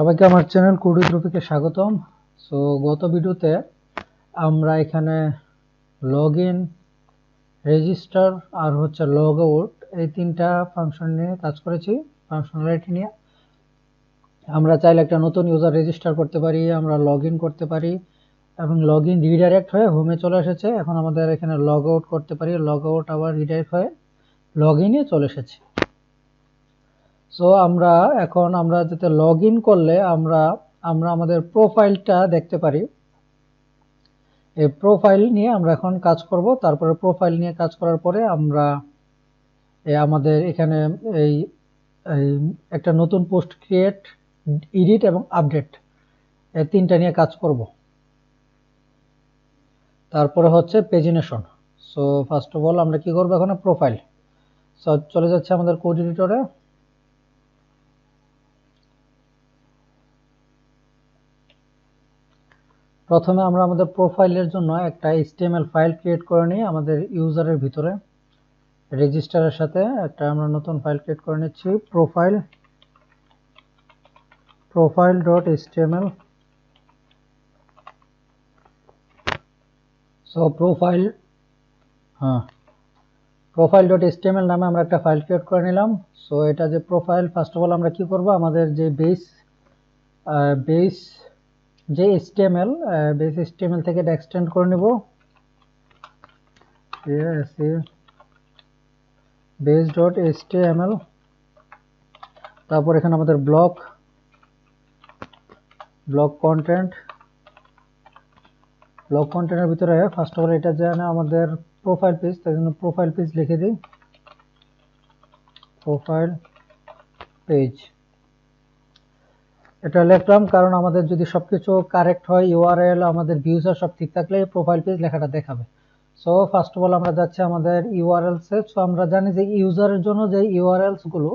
সবাইকে আমার channel code with রফিকে স্বাগতম। সো গত ভিডিওতে আমরা এখানে লগইন, রেজিস্টার আর লগ আউট এই তিনটা ফাংশন নিয়ে কাজ করেছি। ফাংশনালিটি নিয়ে আমরা চাইলে একটা নতুন ইউজার রেজিস্টার করতে পারি, আমরা লগইন করতে পারি এবং লগইন রিডাইরেক্ট হয়ে হোমে চলে এসেছে। এখন আমাদের এখানে লগ আউট করতে পারি, লগ আউট আবার রিডাইরেক্ট হয়ে লগইনে চলে এসেছে। সো আমরা যাতে লগইন করলে আমরা আমাদের প্রোফাইলটা দেখতে পারি। এই প্রোফাইল নিয়ে আমরা এখন কাজ করব। তারপরে প্রোফাইল নিয়ে কাজ করার পরে আমরা আমাদের এখানে এই একটা নতুন পোস্ট ক্রিয়েট, এডিট এবং আপডেট এই তিনটা নিয়ে কাজ করব। তারপরে pagination. So first of all আমরা কি করব, এখন প্রোফাইল। সো চলে যাচ্ছে আমাদের কোড এডিটরে। প্রথমে আমরা আমাদের প্রোফাইলের জন্য একটা HTML ফাইল ক্রিয়েট করে নিই। আমাদের ইউজারের ভিতরে রেজিস্টারের সাথে একটা আমরা নতুন ফাইল ক্রিয়েট করে নিচ্ছি, profile.html। সো profile.html নামে আমরা একটা ফাইল ক্রিয়েট করে নিলাম। সো এটা যে প্রোফাইল, ফার্স্ট অফ অল আমরা কি করব, আমাদের যে বেস যে HTML থেকে এটা এক্সটেন্ড করে নেব, base.html। তারপর এখানে আমাদের ব্লক কন্টেন্টের ভিতরে ফার্স্ট অফ অল এটা যেন আমাদের প্রোফাইল পেজ, তাই জন্য প্রোফাইল পেজ লিখে দিই, প্রোফাইল পেজ। এটা লিখলাম কারণ আমাদের যদি সবকিছু কারেক্ট হয়, ইউআরএল আমাদের ভিউজ সব ঠিক থাকলে প্রোফাইল পেজ লেখাটা দেখাবে। সো ফার্স্ট অফ অল আমরা যাচ্ছি আমাদের ইউআরএলস এ। সো আমরা জানি যে ইউজারের জন্য যে ইউআরএলস গুলো,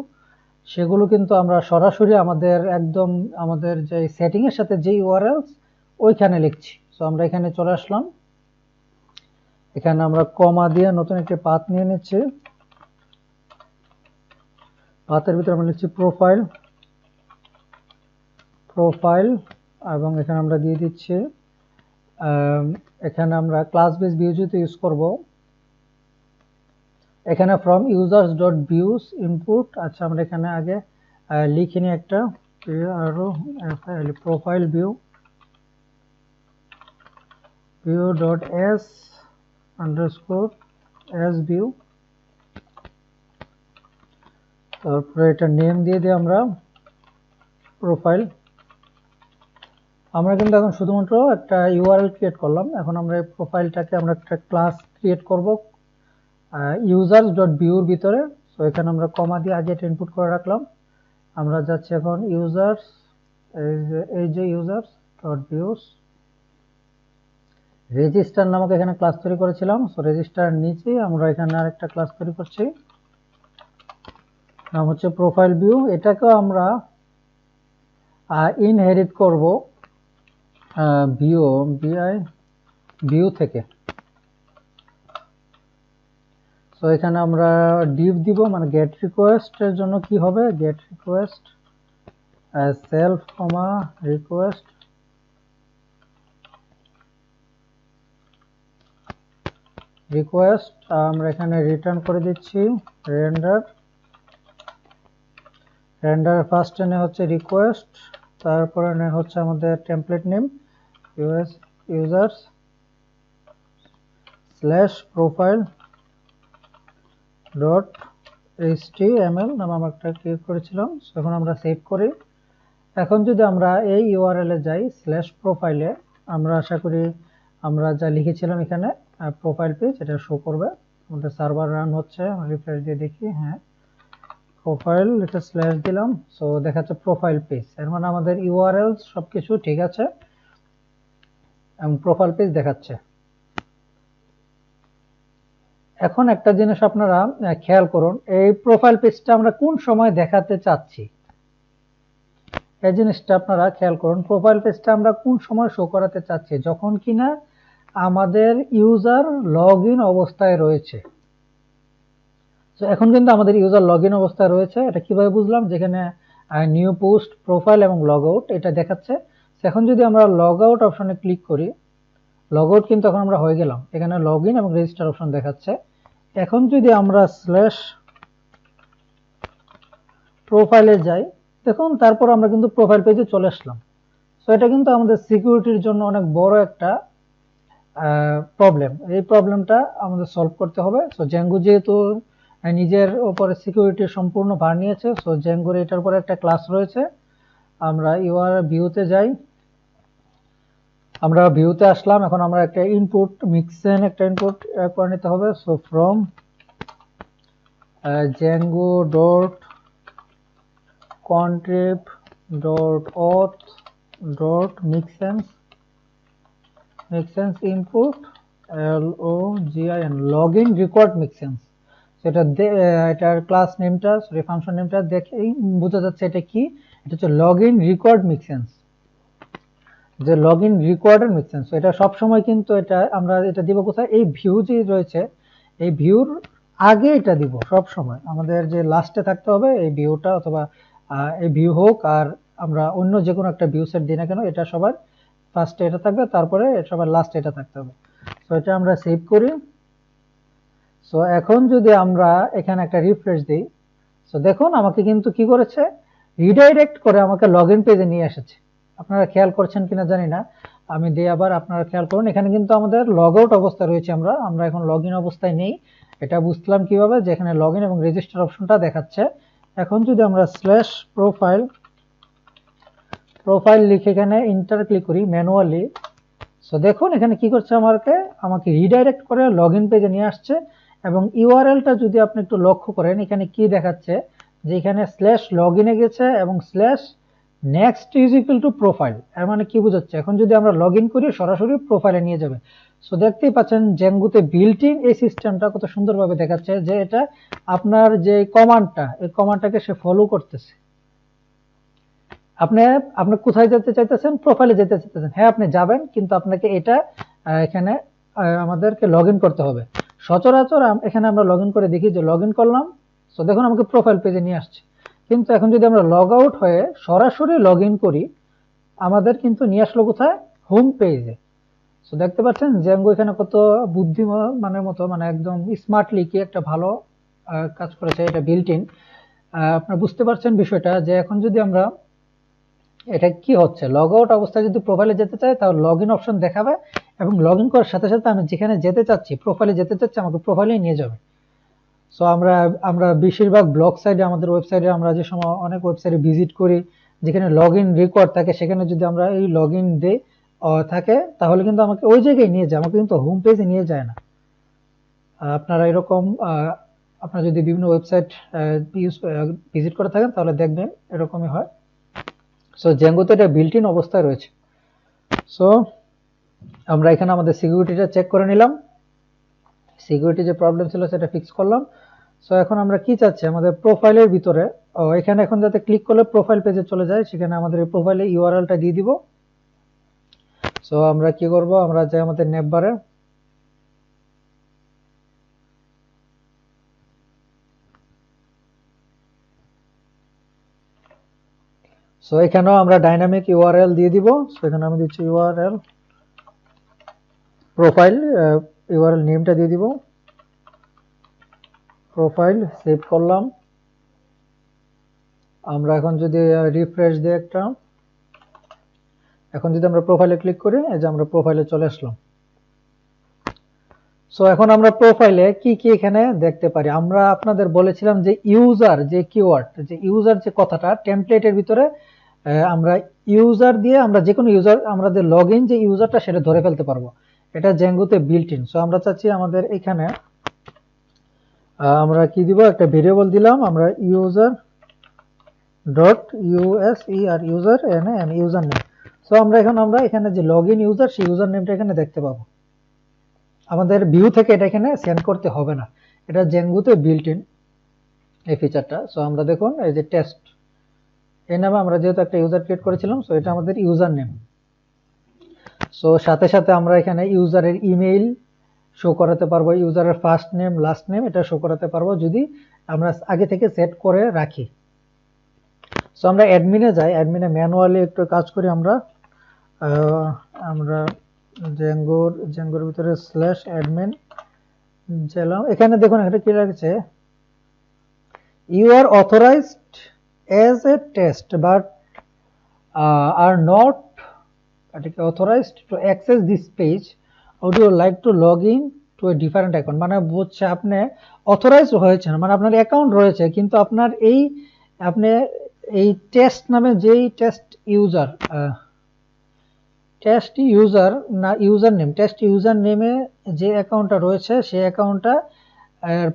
সেগুলো কিন্তু আমরা সরাসরি আমাদের যে সেটিং এর সাথে যে ইউআরএলস ওইখানে লিখছি। সো আমরা এখানে চলে আসলাম, এখানে আমরা কমা দিয়ে নতুন একটি পাথ নিয়ে নিচ্ছি। পাথের ভিতরে আমরা লিখছি প্রোফাইল এবং এখানে আমরা দিয়ে দিচ্ছি, এখানে আমরা ক্লাস বেস ভিউ যেহেতু ইউজ করব, এখানে from users dot views input. আচ্ছা, আমরা এখানে আগে লিখে নিই একটা profile view dot S underscore S view. তারপরে এটা নেম দিয়ে দিই আমরা প্রোফাইল। আমরা কিন্তু এখন শুধুমাত্র একটা ইউআরএল ক্রিয়েট করলাম। এখন আমরা এই প্রোফাইলটাকে আমরা একটা ক্লাস ক্রিয়েট করব ইউজার্স ডট ভিউর ভিতরে। সো এখানে আমরা কমা দিয়ে আগে এটা ইনপুট করে রাখলাম। আমরা যাচ্ছি এখন ইউজার্স, এই যে ইউজার্স ডট ভিউস, রেজিস্টার নামক এখানে ক্লাস তৈরি করেছিলাম। সো রেজিস্টার নিচে আমরা এখানে আরেকটা ক্লাস তৈরি করছি, নাম হচ্ছে প্রোফাইল ভিউ। এটাকেও আমরা ইনহেরিট করব ভিউ থেকে। সো এখানে আমরা ডিভ দিব, মানে গেট রিকোয়েস্ট এর জন্য কি হবে, গেট রিকোয়েস্ট সেলফ রিকোয়েস্ট আমরা এখানে রিটার্ন করে দিচ্ছি রেন্ডার ফার্স্ট এনে হচ্ছে রিকোয়েস্ট, তারপরে হচ্ছে আমাদের template name users slash profile dot html নাম আমরা একটা ক্রিয়েট করেছিলাম। এখন আমরা সেভ করি। এখন যদি আমরা এই ইউআরএল এ যাই স্ল্যাশ প্রোফাইলে, আমরা আশা করি আমরা যা লিখেছিলাম এখানে প্রোফাইল পেজ এটা শো করবে। আমাদের সার্ভার রান হচ্ছে, রিফ্রেশ দিয়ে দেখি, হ্যাঁ প্রোফাইল, এটা স্ল্যাশ দিলাম। সো দেখাচ্ছে প্রোফাইল পেজ, এর মানে আমাদের ইউআরএল সবকিছু ঠিক আছে এবং প্রোফাইল পেজ দেখাচ্ছে। এখন একটা জিনিস আপনারা খেয়াল করুন, এই প্রোফাইল পেজটা আমরা কোন সময় দেখাতে চাচ্ছি, এই জিনিসটা আপনারা খেয়াল করুন। প্রোফাইল পেজটা আমরা কোন সময় শো করাতে চাচ্ছি, যখন কিনা আমাদের ইউজার লগইন অবস্থায় রয়েছে। তো এখন কিন্তু আমাদের ইউজার লগইন অবস্থায় রয়েছে। এটা কিভাবে বুঝলাম, যেখানে নিউ পোস্ট, প্রোফাইল এবং লগ আউট এটা দেখাচ্ছে। এখন যদি আমরা লগ আউট অপশনে ক্লিক করি, লগ আউট কিন্তু এখন আমরা হয়ে গেলাম, এখানে লগ ইন এবং রেজিস্টার অপশন দেখাচ্ছে। এখন যদি আমরা স্ল্যাশ প্রোফাইলে যাই, দেখুন তারপর আমরা কিন্তু প্রোফাইল পেজে চলে আসলাম। সো এটা কিন্তু আমাদের সিকিউরিটির জন্য অনেক বড় একটা প্রবলেম। এই প্রবলেমটা আমাদের সলভ করতে হবে। সো জ্যাঙ্গো যেহেতু নিজের উপরে সিকিউরিটি সম্পূর্ণ ভার নিয়েছে, সো জ্যাঙ্গোর এটার উপরে একটা ক্লাস রয়েছে। আমরা ইউআর ভিউতে যাই, আমরা ভিউতে আসলাম। এখন আমরা একটা ইনপুট মিক্সেন একটা ইনপুট করে নিতে হবে। So from django dot contrib dot auth dot mixins input login login required mixins. সেটা এটার ক্লাস নেমটা, সরি ফাংশন নেমটা দেখেই বোঝা যাচ্ছে এটা কি। এটা হচ্ছে লগইন রিকোয়ার্ড মিক্সেন্স, যে লগইন রিকোয়ার্ড মিক্সেন্স। এটা সব সময় কিন্তু আমরা এটা দিব কোথায়, এই ভিউ যে রয়েছে এই ভিউর আগে এটা দিব সব সময়। আমাদের যে লাস্টে থাকতে হবে এই ভিউটা, অথবা এই ভিউ হোক আর আমরা অন্য যে কোনো একটা ভিউ সেট দিই না কেন, এটা সবার ফার্স্টে এটা থাকবে, তারপরে সবার লাস্টে এটা থাকতে হবে। তো এটা আমরা সেভ করি। সো এখন যদি আমরা এখানে একটা রিফ্রেশ দিই, সো দেখুন আমাকে কিন্তু কি করেছে, রিডাইরেক্ট করে আমাকে লগইন পেজে নিয়ে এসেছে। আপনারা খেয়াল করছেন কিনা জানি না, আমি দিই আবার, আপনারা খেয়াল করুন এখানে কিন্তু আমাদের লগ আউট অবস্থায় রয়েছে, আমরা এখন লগ ইন অবস্থায় নেই। এটা বুঝলাম কিভাবে, যে এখানে লগ ইন এবং রেজিস্টার অপশনটা দেখাচ্ছে। এখন যদি আমরা স্ল্যাশ প্রোফাইল লিখে এখানে ইন্টার ক্লিক করি ম্যানুয়ালি, সো দেখুন এখানে কি করছে, আমাকে রিডাইরেক্ট করে লগ ইন পেজে নিয়ে আসছে। এবং ইউআরএলটা যদি আপনি একটু লক্ষ্য করেন, এখানে কি দেখাচ্ছে, যে এখানে স্ল্যাশ লগ ইনে গেছে এবং slash next is equal two profile. এর মানে কি বোঝাচ্ছে, এখন যদি আমরা লগ ইন করি সরাসরি প্রোফাইলে নিয়ে যাবে। সো দেখতেই পাচ্ছেন জ্যাঙ্গোতে বিল্ট ইন এই সিস্টেমটা কত সুন্দরভাবে দেখাচ্ছে, যে এটা আপনার যে কমান্ডটা, এই কমান্ডটাকে সে ফলো করতেছে। আপনি কোথায় যেতে চাইতেছেন, প্রোফাইলে যেতে চাইতেছেন, হ্যাঁ আপনি যাবেন, কিন্তু আপনাকে এটা এখানে আমাদেরকে লগ ইন করতে হবে। সচরাচর এখানে আমরা লগ ইন করে দেখি, যে লগ ইন করলাম, সো দেখুন আমাকে প্রোফাইল পেজে নিয়ে আসছে। কিন্তু এখন যদি আমরা লগ আউট হয়ে সরাসরি লগ ইন করি, আমাদের কিন্তু নিয়ে আসলো কোথায়, হোম পেজে। সো দেখতে পাচ্ছেন জ্যাঙ্গো এখানে কত বুদ্ধিমানের মতো, মানে একদম স্মার্টলি কি একটা ভালো কাজ করেছে, এটা বিল্ট ইন। আপনারা বুঝতে পারছেন বিষয়টা, যে এখন যদি আমরা এটা কি হচ্ছে, লগ আউট অবস্থায় যদি প্রোফাইলে যেতে চাই তাহলে লগ ইন অপশন দেখাবে, এবং লগ ইন করার সাথে সাথে আমি যেখানে যেতে চাচ্ছি, প্রোফাইলে যেতে চাচ্ছি, আমাকে প্রোফাইলে নিয়ে যাবে। সো আমরা বেশিরভাগ ব্লগ সাইটে, আমাদের ওয়েবসাইটে, আমরা যে সময় অনেক ওয়েবসাইটে ভিজিট করি যেখানে লগ ইন রেকর্ড থাকে, সেখানে যদি আমরা এই লগ ইন দিয়ে থাকে, তাহলে কিন্তু আমাকে ওই জায়গায় নিয়ে যায়, আমাকে কিন্তু হোম পেজে নিয়ে যায় না। আপনারা এরকম আপনারা যদি বিভিন্ন ওয়েবসাইট ভিজিট করে থাকেন তাহলে দেখবেন এরকমই হয়। সো জ্যাঙ্গোতে এটা বিল্ট ইন অবস্থায় রয়েছে। সো আমরা এখানে আমাদের সিকিউরিটিটা চেক করে নিলাম, সিকিউরিটি যে প্রবলেম ছিল সেটা ফিক্স করলাম। সো এখন আমরা কি চাচ্ছি, আমাদের প্রোফাইলের ভিতরে এখানে এখন যাতে ক্লিক করলে প্রোফাইল পেজে চলে যায়, সেখানে আমাদের এই প্রোফাইলে ইউআরএলটা দিয়ে দিব। সো আমরা কি করব, আমরা যাই আমাদের নেটবারে, সো এখানেও আমরা ডাইনামিক ইউআরএল দিয়ে দিব। সো এখানে আমি দিচ্ছি ইউআরএল প্রোফাইল, ইউআরএল নেমটা দিয়ে দিব প্রোফাইল, সেভ করলাম। আমরা এখন যদি রিফ্রেশ দিই একটা, এখন যদি আমরা প্রোফাইলে ক্লিক করি, এই যে আমরা প্রোফাইলে চলে আসলাম। সো এখন আমরা প্রোফাইলে কি কি এখানে দেখতে পারি, আমরা আপনাদের বলেছিলাম যে ইউজার যে কিওয়ার্ড, যে ইউজার যে কথাটা টেমপ্লেটের ভিতরে আমরা ইউজার দিয়ে আমরা যে কোনো ইউজার, আমাদের লগ ইন যে ইউজারটা সেটা ধরে ফেলতে পারবো, এটা জ্যাঙ্গোতে বিল্ট ইন। সো আমরা চাচ্ছি আমাদের এখানে আমরা কি দিব, একটা ভেরিয়েবল দিলাম, আমরা user dot USER user N user name. So আমরা এখানে যে লগ ইন ইউজার, সেই ইউজার নেমটা এখানে দেখতে পাবো। আমাদের ভিউ থেকে এটা এখানে সেন্ড করতে হবে না, এটা জ্যাঙ্গোতে বিল্ট ইন এই ফিচারটা। সো আমরা দেখুন এই যে টেস্ট এই নামে আমরা যেহেতু একটা ইউজার ক্রিয়েট করেছিলাম, সো এটা আমাদের ইউজার নেম। সো সাথে সাথে আমরা এখানে ইউজারের ইমেইল শো করাতে পারবো, ইউজারের ফার্স্ট নেম লাস্ট নেম এটা শো করাতে পারবো যদি আমরা আগে থেকে সেট করে রাখি। সো আমরা অ্যাডমিনে যাই, অ্যাডমিনে ম্যানুয়ালি একটু কাজ করি। আমরা জেঙ্গোর ভিতরে /admin গেলাম। এখানে দেখুন এটা কি লাগছে, you are authorized as a test but are not authorized to access this page. Would you like to log in to a different account? মানে বুঝছে আপনি অথরাইজড হয়েছেন, মানে আপনার অ্যাকাউন্ট রয়েছে কিন্তু আপনার আপনি এই টেস্ট নামে যেই টেস্ট ইউজার না ইউজার নেমে যে অ্যাকাউন্টটা রয়েছে সেই অ্যাকাউন্টটা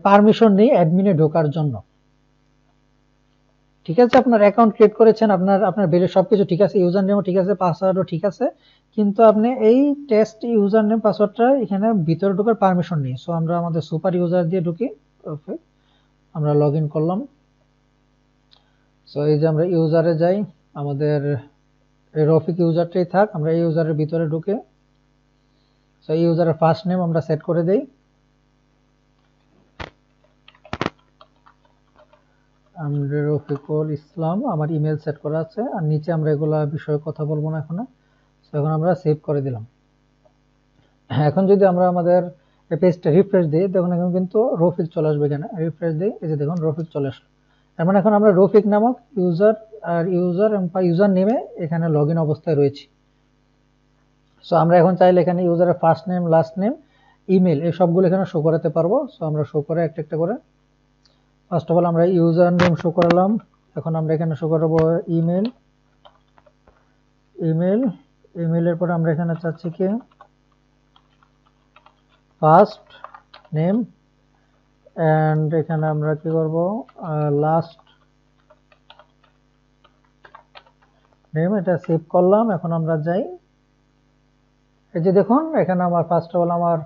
পারমিশন নেই অ্যাডমিনে ঢোকার জন্য। ঠিক আছে, আপনার অ্যাকাউন্ট ক্রিয়েট করেছেন, আপনার বেলে সবকিছু ঠিক আছে, ইউজার নেমও ঠিক আছে, পাসওয়ার্ডও ঠিক আছে, কিন্তু আপনি এই টেস্ট ইউজার নেম পাসওয়ার্ডটা এখানে ভিতরে ঢোকার পারমিশন নেই। সো আমরা আমাদের সুপার ইউজার দিয়ে ঢুকি। ওকে, আমরা লগ ইন করলাম। সো এই যে আমরা ইউজারে যাই, আমাদের রফিক ইউজারটাই থাক, আমরা এই ইউজারের ভিতরে ঢুকে সো এই ইউজারের ফার্স্ট নেম আমরা সেট করে দেই। আমরা রফিকুল ইসলাম, আমার ইমেল সেট করা আছে, আর নিচে আমরা এগুলা বিষয়ে কথা বলবো না এখন। এখন আমরা সেভ করে দিলাম। এখন যদি আমরা আমাদের পেজটা রিফ্রেশ দিই, দেখুন এখন কিন্তু রফিক চলে আসবে। এখানে রিফ্রেশ দিই, এই যে দেখুন রফিক চলে আসলো। তার মানে এখন আমরা রফিক নামক ইউজার নেমে এখানে লগ ইন অবস্থায় রয়েছি। সো আমরা এখন চাইলে এখানে ইউজারের first name, last name, email এই সবগুলো এখানে শো করাতে পারবো। সো আমরা শো করে একটা একটা করে, ফার্স্ট অফ অল আমরা ইউজার নেম শো করালাম। এখন আমরা এখানে শো করাবো ইমেলের পরে আমরা এখানে চাচ্ছি কি ফার্স্ট নেম, এন্ড এখানে আমরা কি করব লাস্ট নেম, এটা সেভ করলাম। এখন আমরা যাই, এই যে দেখুন এখানে আমার ফার্স্ট অফ অল আমার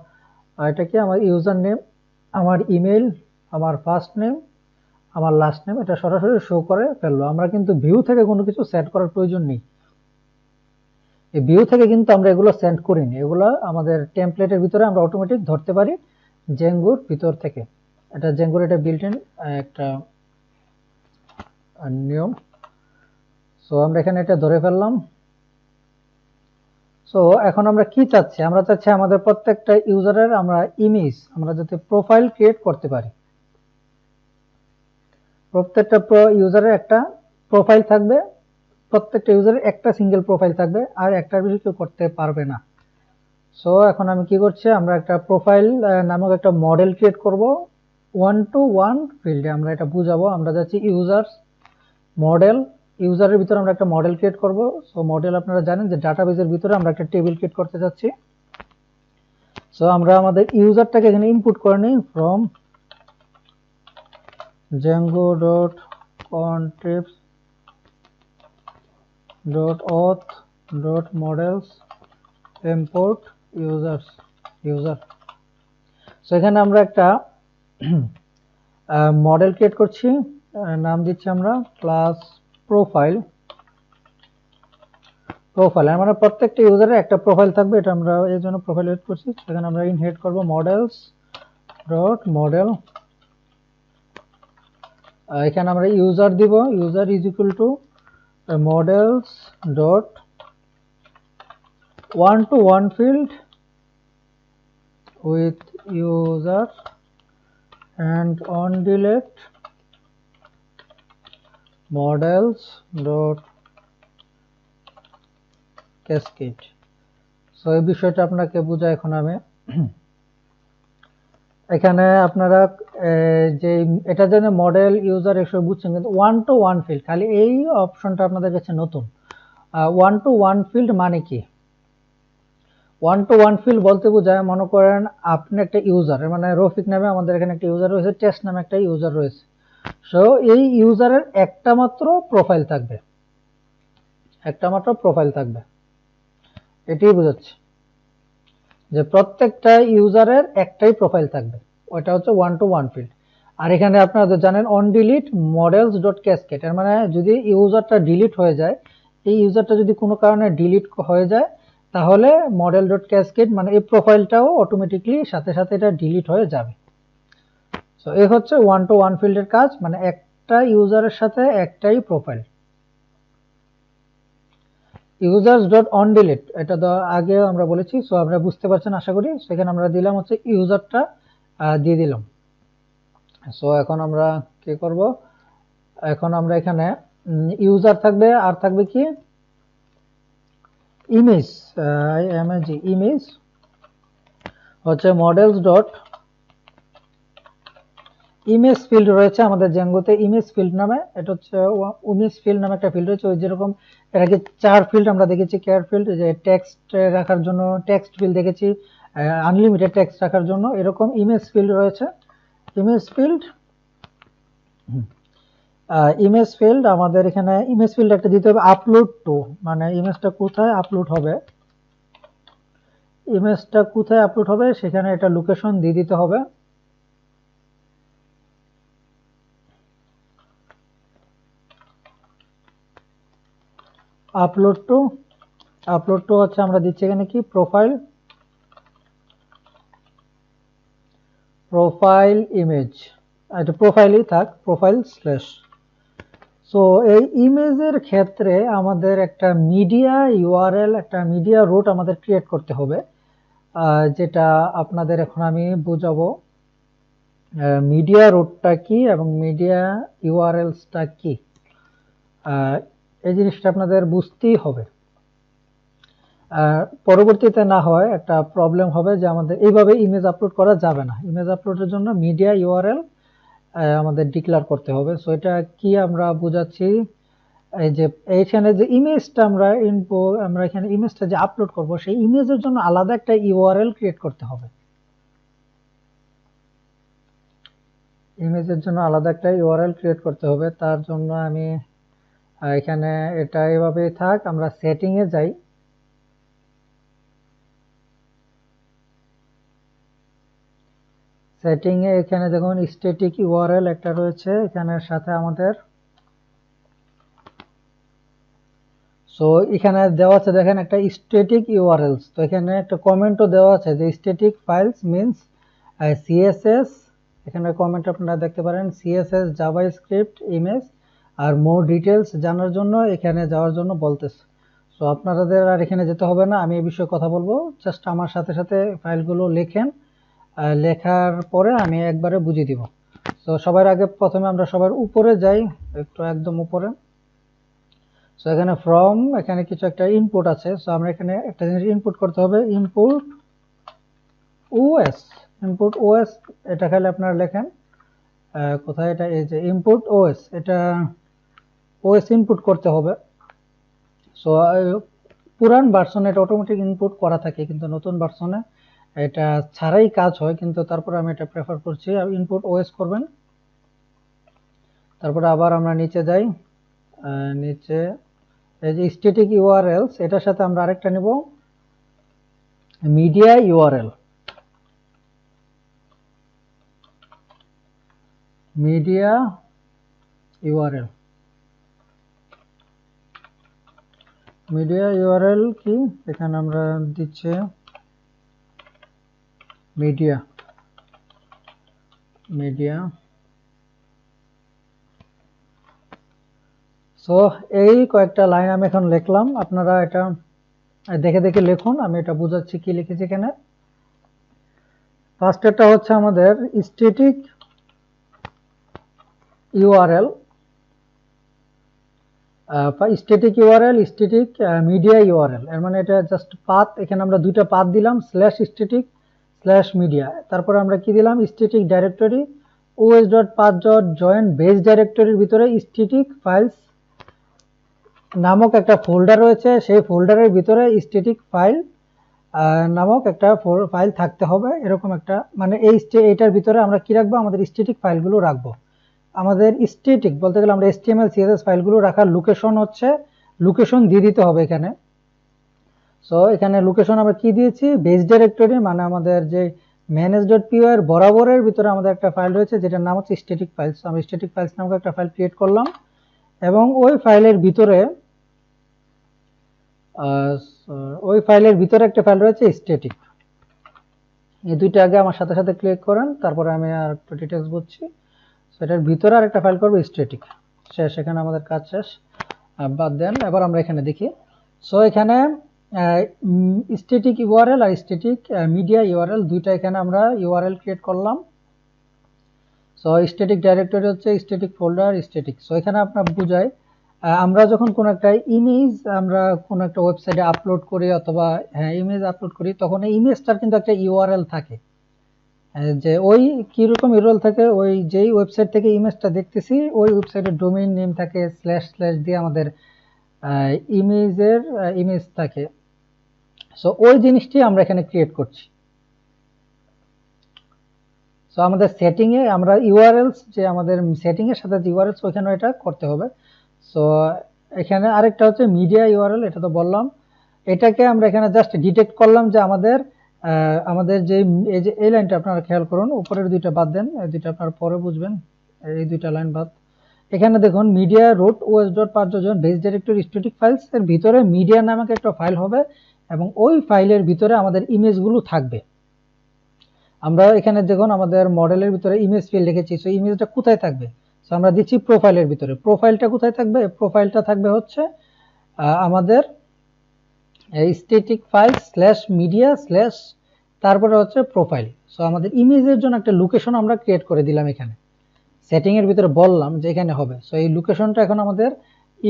এটা কি আমার ইউজার নেম, আমার ইমেল, আমার ফার্স্ট নেম, আমার লাস্ট নেম, এটা সরাসরি শো করে ফেললো। আমরা কিন্তু ভিউ থেকে কোনো কিছু সেট করার প্রয়োজন নেই। এই ভিউ থেকে কিন্তু আমরা এগুলো সেন্ড করিনি, এগুলো আমাদের টেমপ্লেটের ভিতরে আমরা অটোমেটিক ধরতে পারি জেঙ্গুর ভিতর থেকে। এটা জেঙ্গুর এটা বিল্ট ইন একটা নিয়ম। সো আমরা এখানে এটা ধরে ফেললাম। সো এখন আমরা কি চাচ্ছি, আমরা চাচ্ছি আমাদের প্রত্যেকটা ইউজারের আমরা ইমেজ আমরা যাতে প্রোফাইল ক্রিয়েট করতে পারি। প্রত্যেকটা ইউজারের একটা প্রোফাইল থাকবে, প্রত্যেকটা ইউজারের একটা সিঙ্গেল প্রোফাইল থাকবে, আর একটার বেশি কেউ করতে পারবে না। সো এখন আমি কি করছি, আমরা একটা প্রোফাইল নামক একটা মডেল ক্রিয়েট করব 1-to-1 ফিল্ডে। আমরা এটা বুঝাবো, আমরা যাচ্ছি ইউজার্স মডেল, ইউজারের ভিতরে আমরা একটা মডেল ক্রিয়েট করব। সো মডেল আপনারা জানেন যে ডাটাবেসের ভিতরে আমরা একটা টেবিল ক্রিয়েট করতে যাচ্ছি। সো আমরা আমাদের ইউজারটাকে এখানে ইনপুট করে নিই from django.contips.auth.models import user। So এখানে আমরা একটা মডেল ক্রিয়েট করছি, নাম দিচ্ছি আমরা ক্লাস প্রোফাইল। মানে প্রত্যেকটা ইউজারের একটা প্রোফাইল থাকবে, এটা আমরা এর জন্য প্রোফাইল এড করছি। সেখানে আমরা ইনহেড করব models.model। এখানে আমরা ইউজার দিব, user is equal two models.1-to-1 field with user and on delete models.cascade। So এই বিষয়টা আপনাকে বুঝাই এখন আমি। এখানে আপনারা যে এটা যেন মডেল ইউজার এসব বুঝছেন, কিন্তু 1-to-1 ফিল্ড খালি এই অপশনটা আপনাদের কাছে নতুন। 1-to-1 ফিল্ড মানে কি? 1-to-1 ফিল্ড বলতে বোঝায়, মনে করেন আপনি একটা ইউজার, মানে রফিক নামে আমাদের এখানে একটা ইউজার রয়েছে, টেস্ট নামে একটা ইউজার রয়েছে। সো এই ইউজারের একটা মাত্র প্রোফাইল থাকবে, এটাই বোঝাচ্ছে যে প্রত্যেকটা ইউজারের একটাই প্রোফাইল থাকবে, ওটা হচ্ছে 1-to-1 ফিল্ড। আর এখানে আপনারা জানেন অন ডিলিট models.cascade, এর মানে যদি ইউজারটা ডিলিট হয়ে যায়, এই ইউজারটা যদি কোনো কারণে ডিলিট হয়ে যায়, তাহলে model.cascade মানে এই প্রোফাইলটাও অটোমেটিকলি সাথে সাথে এটা ডিলিট হয়ে যাবে। সো এই হচ্ছে 1-to-1 ফিল্ডের কাজ, মানে একটা ইউজারের সাথে একটাই profile. Users dot on delete, এটা তো আগে আমরা বলেছি, সো আমরা বুঝতে পারছেন আশা করি। সেখানে আমরা দিলাম হচ্ছে ইউজারটা দিয়ে দিলাম। সো এখন আমরা কি করব, এখন আমরা এখানে ইউজার থাকবে, আর থাকবে কি ইমেজ, ইমেজ হচ্ছে মডেলস ডট ইমেজ ফিল্ড রয়েছে আমাদের জ্যাঙ্গোতে, ইমেজ ফিল্ড নামে, এটা হচ্ছে ইমেজ ফিল্ড নামে একটা ফিল্ড রয়েছে। ওই যেরকম এর আগে 4 ফিল্ড আমরা দেখেছি, কেয়ার ফিল্ড, যে টেক্সট রাখার জন্য টেক্সট ফিল্ড দেখেছি, আনলিমিটেড টেক্সট রাখার জন্য, এরকম ইমেজ ফিল্ড রয়েছে। ইমেজ ফিল্ড আমাদের এখানে ইমেজ ফিল্ড একটা দিতে হবে আপলোড টু, মানে ইমেজটা কোথায় আপলোড হবে, সেখানে এটা লোকেশন দিয়ে দিতে হবে। আপলোড টু হচ্ছে আমরা দিচ্ছি এখানে কি প্রোফাইল ইমেজ, এটা প্রোফাইলই থাক, প্রোফাইল স্ল্যাশ। সো এই ইমেজের ক্ষেত্রে আমাদের একটা মিডিয়া ইউআরএল, একটা মিডিয়া রুট আমাদের ক্রিয়েট করতে হবে, যেটা আপনাদের এখন আমি বোঝাবো মিডিয়া রুটটা কি এবং মিডিয়া ইউআরএলসটা কি। এই জিনিসটা আপনাদের বুঝতেই হবে, পরবর্তীতে না হয় একটা প্রবলেম হবে যে আমাদের এইভাবে ইমেজ আপলোড করা যাবে না। ইমেজ আপলোডের জন্য মিডিয়া ইউআরএল আমাদের ডিক্লেয়ার করতে হবে। সো এটা কি আমরা বোঝাচ্ছি, এই যে এইখানে যে ইমেজটা আমরা এখানে ইমেজটা যে আপলোড করব, সেই ইমেজের জন্য আলাদা একটা ইউআরএল ক্রিয়েট করতে হবে। তার জন্য আমি এখানে এটা এভাবে থাক, আমরা সেটিং এ যাই, সেটিং এ এখানে দেখুন স্ট্যাটিক ইউআরএল একটা রয়েছে, এখানের সাথে আমাদের সো এখানে দেওয়া আছে দেখেন একটা স্ট্যাটিক ইউআরএলস। তো এখানে একটা কমেন্টও দেওয়া আছে যে স্ট্যাটিক ফাইলস মিন্স সিএসএস, এখানে কমেন্ট আপনারা দেখতে পারেন, সিএসএস, জাভাস্ক্রিপ্ট, ইমেজ আর মোর ডিটেলস জানার জন্য এখানে যাওয়ার জন্য বলতেছে। সো আপনাদের আর এখানে যেতে হবে না, আমি এই বিষয়ে কথা বলবো, জাস্ট আমার সাথে সাথে ফাইলগুলো লেখেন, লেখার পরে আমি একবারে বুঝিয়ে দিব। তো সবার আগে প্রথমে আমরা সবার উপরে যাই, একটু একদম উপরে। সো এখানে ফ্রম, এখানে কিছু একটা ইনপুট আছে, সো আমরা এখানে একটা জিনিস ইনপুট করতে হবে, ইনপুট ওএস, এটা খালি আপনারা লেখেন কোথায়, এটা এই যে ইনপুট ওএস, এটা ওএস ইনপুট করতে হবে। সো পুরান ভার্সনে এটা অটোমেটিক ইনপুট করা থাকে, কিন্তু নতুন ভার্সনে এটা ছাড়াই কাজ হয়, কিন্তু তারপর আমি এটা প্রেফার করছি ইনপুট ওএস করবেন। তারপরে আবার আমরা নিচে যাই, নিচে এই যে স্ট্যাটিক ইউআরএলস, এটার সাথে আমরা আরেকটা নেব মিডিয়া ইউআরএল, মিডিয়া ইউআরএল কি, এখানে আমরা দিচ্ছি মিডিয়া। সো এই কয়েকটা লাইন আমি এখন লিখলাম, আপনারা এটা দেখে দেখে লিখুন, আমি এটা বোঝাচ্ছি কি লিখেছি এখানে। ফার্স্ট এটা হচ্ছে আমাদের static URL, static media URL, এর মানে এটা জাস্ট পাথ, এখানে আমরা দুইটা পাথ দিলাম, /static/media, তারপর আমরা কি দিলাম স্ট্যাটিক ডাইরেক্টরি os.path.join বেস ডাইরেক্টরির ভিতরে স্ট্যাটিক ফাইলস নামক একটা ফোল্ডার রয়েছে, সেই ফোল্ডারের ভিতরে স্ট্যাটিক ফাইল নামক একটা ফাইল থাকতে হবে, এরকম একটা, মানে এইটার ভিতরে আমরা কি রাখবো, আমাদের স্ট্যাটিক ফাইলগুলো রাখবো। আমাদের স্ট্যাটিক বলতে গেলে আমরা HTML CSS ফাইলগুলো রাখার লোকেশন দিয়ে দিতে হবে এখানে। সো এখানে লোকেশন আমরা কি দিয়েছি, বেস ডাইরেক্টরি, মানে আমাদের যে manage.py এর বরাবরের ভিতরে আমাদের একটা ফাইল রয়েছে যেটার নাম হচ্ছে স্ট্যাটিক ফাইলস। আমরা স্ট্যাটিক ফাইলস নামক একটা ফাইল ক্রিয়েট করলাম, এবং ওই ফাইলের ভিতরে একটা ফাইল রয়েছে স্ট্যাটিক। এই দুইটা আগে আমার সাথে সাথে ক্লিক করেন, তারপরে আমি আর একটু ডিটেলস বুঝছি। সেটার ভিতরে আর একটা ফাইল করবো স্ট্যাটিক, শেষ, এখানে আমাদের কাজ শেষ, বাদ দেন। এবার আমরা এখানে দেখি সো এখানে স্ট্যাটিক ইউআরএল আর স্ট্যাটিক মিডিয়া ইউআরএল দুইটা এখানে আমরা ইউআরএল ক্রিয়েট করলাম। সো স্ট্যাটিক ডাইরেক্টরি হচ্ছে স্ট্যাটিক ফোল্ডার স্ট্যাটিক। সো এখানে আপনার বোঝায় আমরা যখন কোনো একটা ইমেজ আমরা কোনো একটা ওয়েবসাইটে আপলোড করি অথবা ইমেজ আপলোড করি, তখন এই ইমেজটার কিন্তু একটা ইউআরএল থাকে, যে ওই কিরকম ইউআরএল থাকে, ওই যেই ওয়েবসাইট থেকে ইমেজটা দেখতেছি ওই ওয়েবসাইটের ডোমেইন নেম থাকে, স্ল্যাশ স্ল্যাশ দিয়ে আমাদের ইমেজ থাকে। সো ওই জিনিসটি আমরা এখানে ক্রিয়েট করছি। সো আমাদের সেটিং এ আমরা ইউআরএলস যে আমাদের সেটিং এর সাথে যে ইউআরএলস ওখানে এটা করতে হবে। সো এখানে আরেকটা হচ্ছে মিডিয়া ইউআরএল, এটা তো বললাম। এটাকে আমরা এখানে জাস্ট ডিটেক্ট করলাম যে আমাদের যে এই লাইনটা আপনারা খেয়াল করুন, উপরের দুইটা বাদ দেন, এই দুইটা আপনারা পরে বুঝবেন, এই দুইটা লাইন বাদ। এখানে দেখুন media root os.5 base directory static files এর ভিতরে মিডিয়া নামক একটা ফাইল হবে এবং ওই ফাইলের ভিতরে আমাদের ইমেজগুলো থাকবে। আমরা এখানে দেখুন আমাদের মডেলের ভিতরে ইমেজ ফিল্ড লিখেছি। সো ইমেজটা কোথায় থাকবে? সো আমরা দিচ্ছি প্রোফাইলের ভিতরে। প্রোফাইলটা কোথায় থাকবে? প্রোফাইলটা থাকবে হচ্ছে আমাদের static file slash media slash তারপরে হচ্ছে প্রোফাইল। সো আমাদের ইমেজের জন্য একটা লোকেশন আমরা ক্রিয়েট করে দিলাম এখানে, সেটিং এর ভিতরে বললাম যে এখানে হবে। সো এই লোকেশনটা এখন আমাদের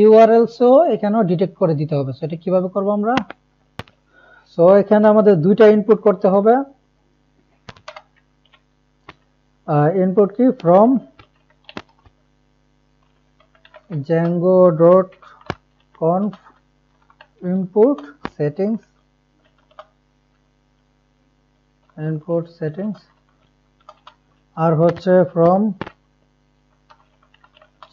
ইউআরএলসও এখানেও ডিটেক্ট করে দিতে হবে। সো এটা কিভাবে করব আমরা? সো এখানে আমাদের দুইটা ইনপুট করতে হবে। ইনপুট কি? ফ্রম django.conf input settings আর হচ্ছে from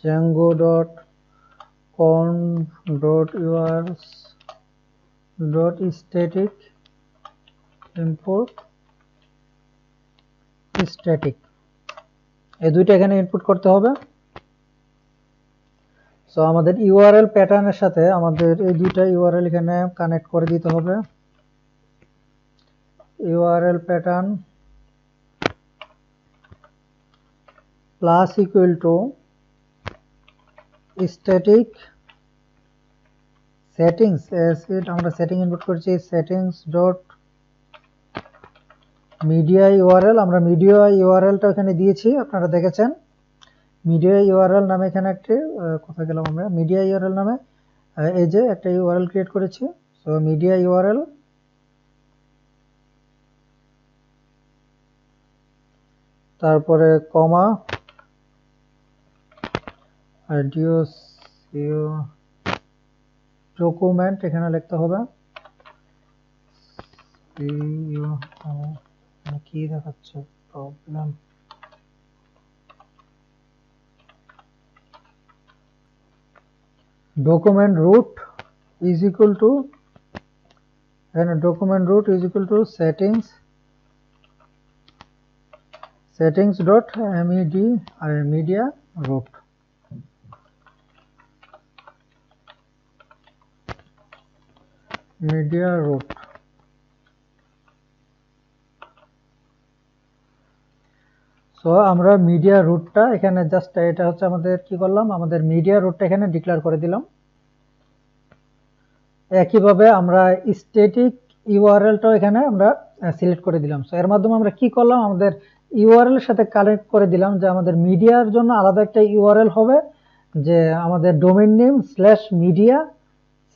django.conf.urs.static input static, এই দুইটা এখানে ইনপুট করতে হবে। সো আমাদের ইউআরএল প্যাটার্নের সাথে আমাদের এই দুইটা ইউআরএল এখানে কানেক্ট করে দিতে হবে। URL pattern plus equal to static settings, আমরা সেটিং ইনপুট করছি সেটিংস ডট মিডিয়া ইউআরএল। আমরা মিডিয়া ইউআরএলটা এখানে দিয়েছি, আপনারা দেখেছেন। মিডিয়া ইউআরএল নামে এখানে একটি কোথায় গেলাম আমরা, মিডিয়া ইউআরএল নামে এই যে একটা ইউআরএল ক্রিয়েট করেছি। সো মিডিয়া ইউআরএল তারপরে কমা ডকুমেন্ট এখানে লিখতে হবে। কি দেখাচ্ছে problem? document root is equal to, and document root is equal to settings dot media root। So আমরা মিডিয়া রুটটা এখানে জাস্ট এটা হচ্ছে আমাদের কি করলাম, আমাদের মিডিয়া রুটটা এখানে ডিক্লেয়ার করে দিলাম। একইভাবে আমরা স্ট্যাটিক ইউআরএলটাও এখানে আমরা সিলেক্ট করে দিলাম। সো এর মাধ্যমে আমরা কি করলাম, আমাদের ইউআরএল এর সাথে কানেক্ট করে দিলাম যে আমাদের মিডিয়ার জন্য আলাদা একটা ইউআরএল হবে, যে আমাদের domain name slash media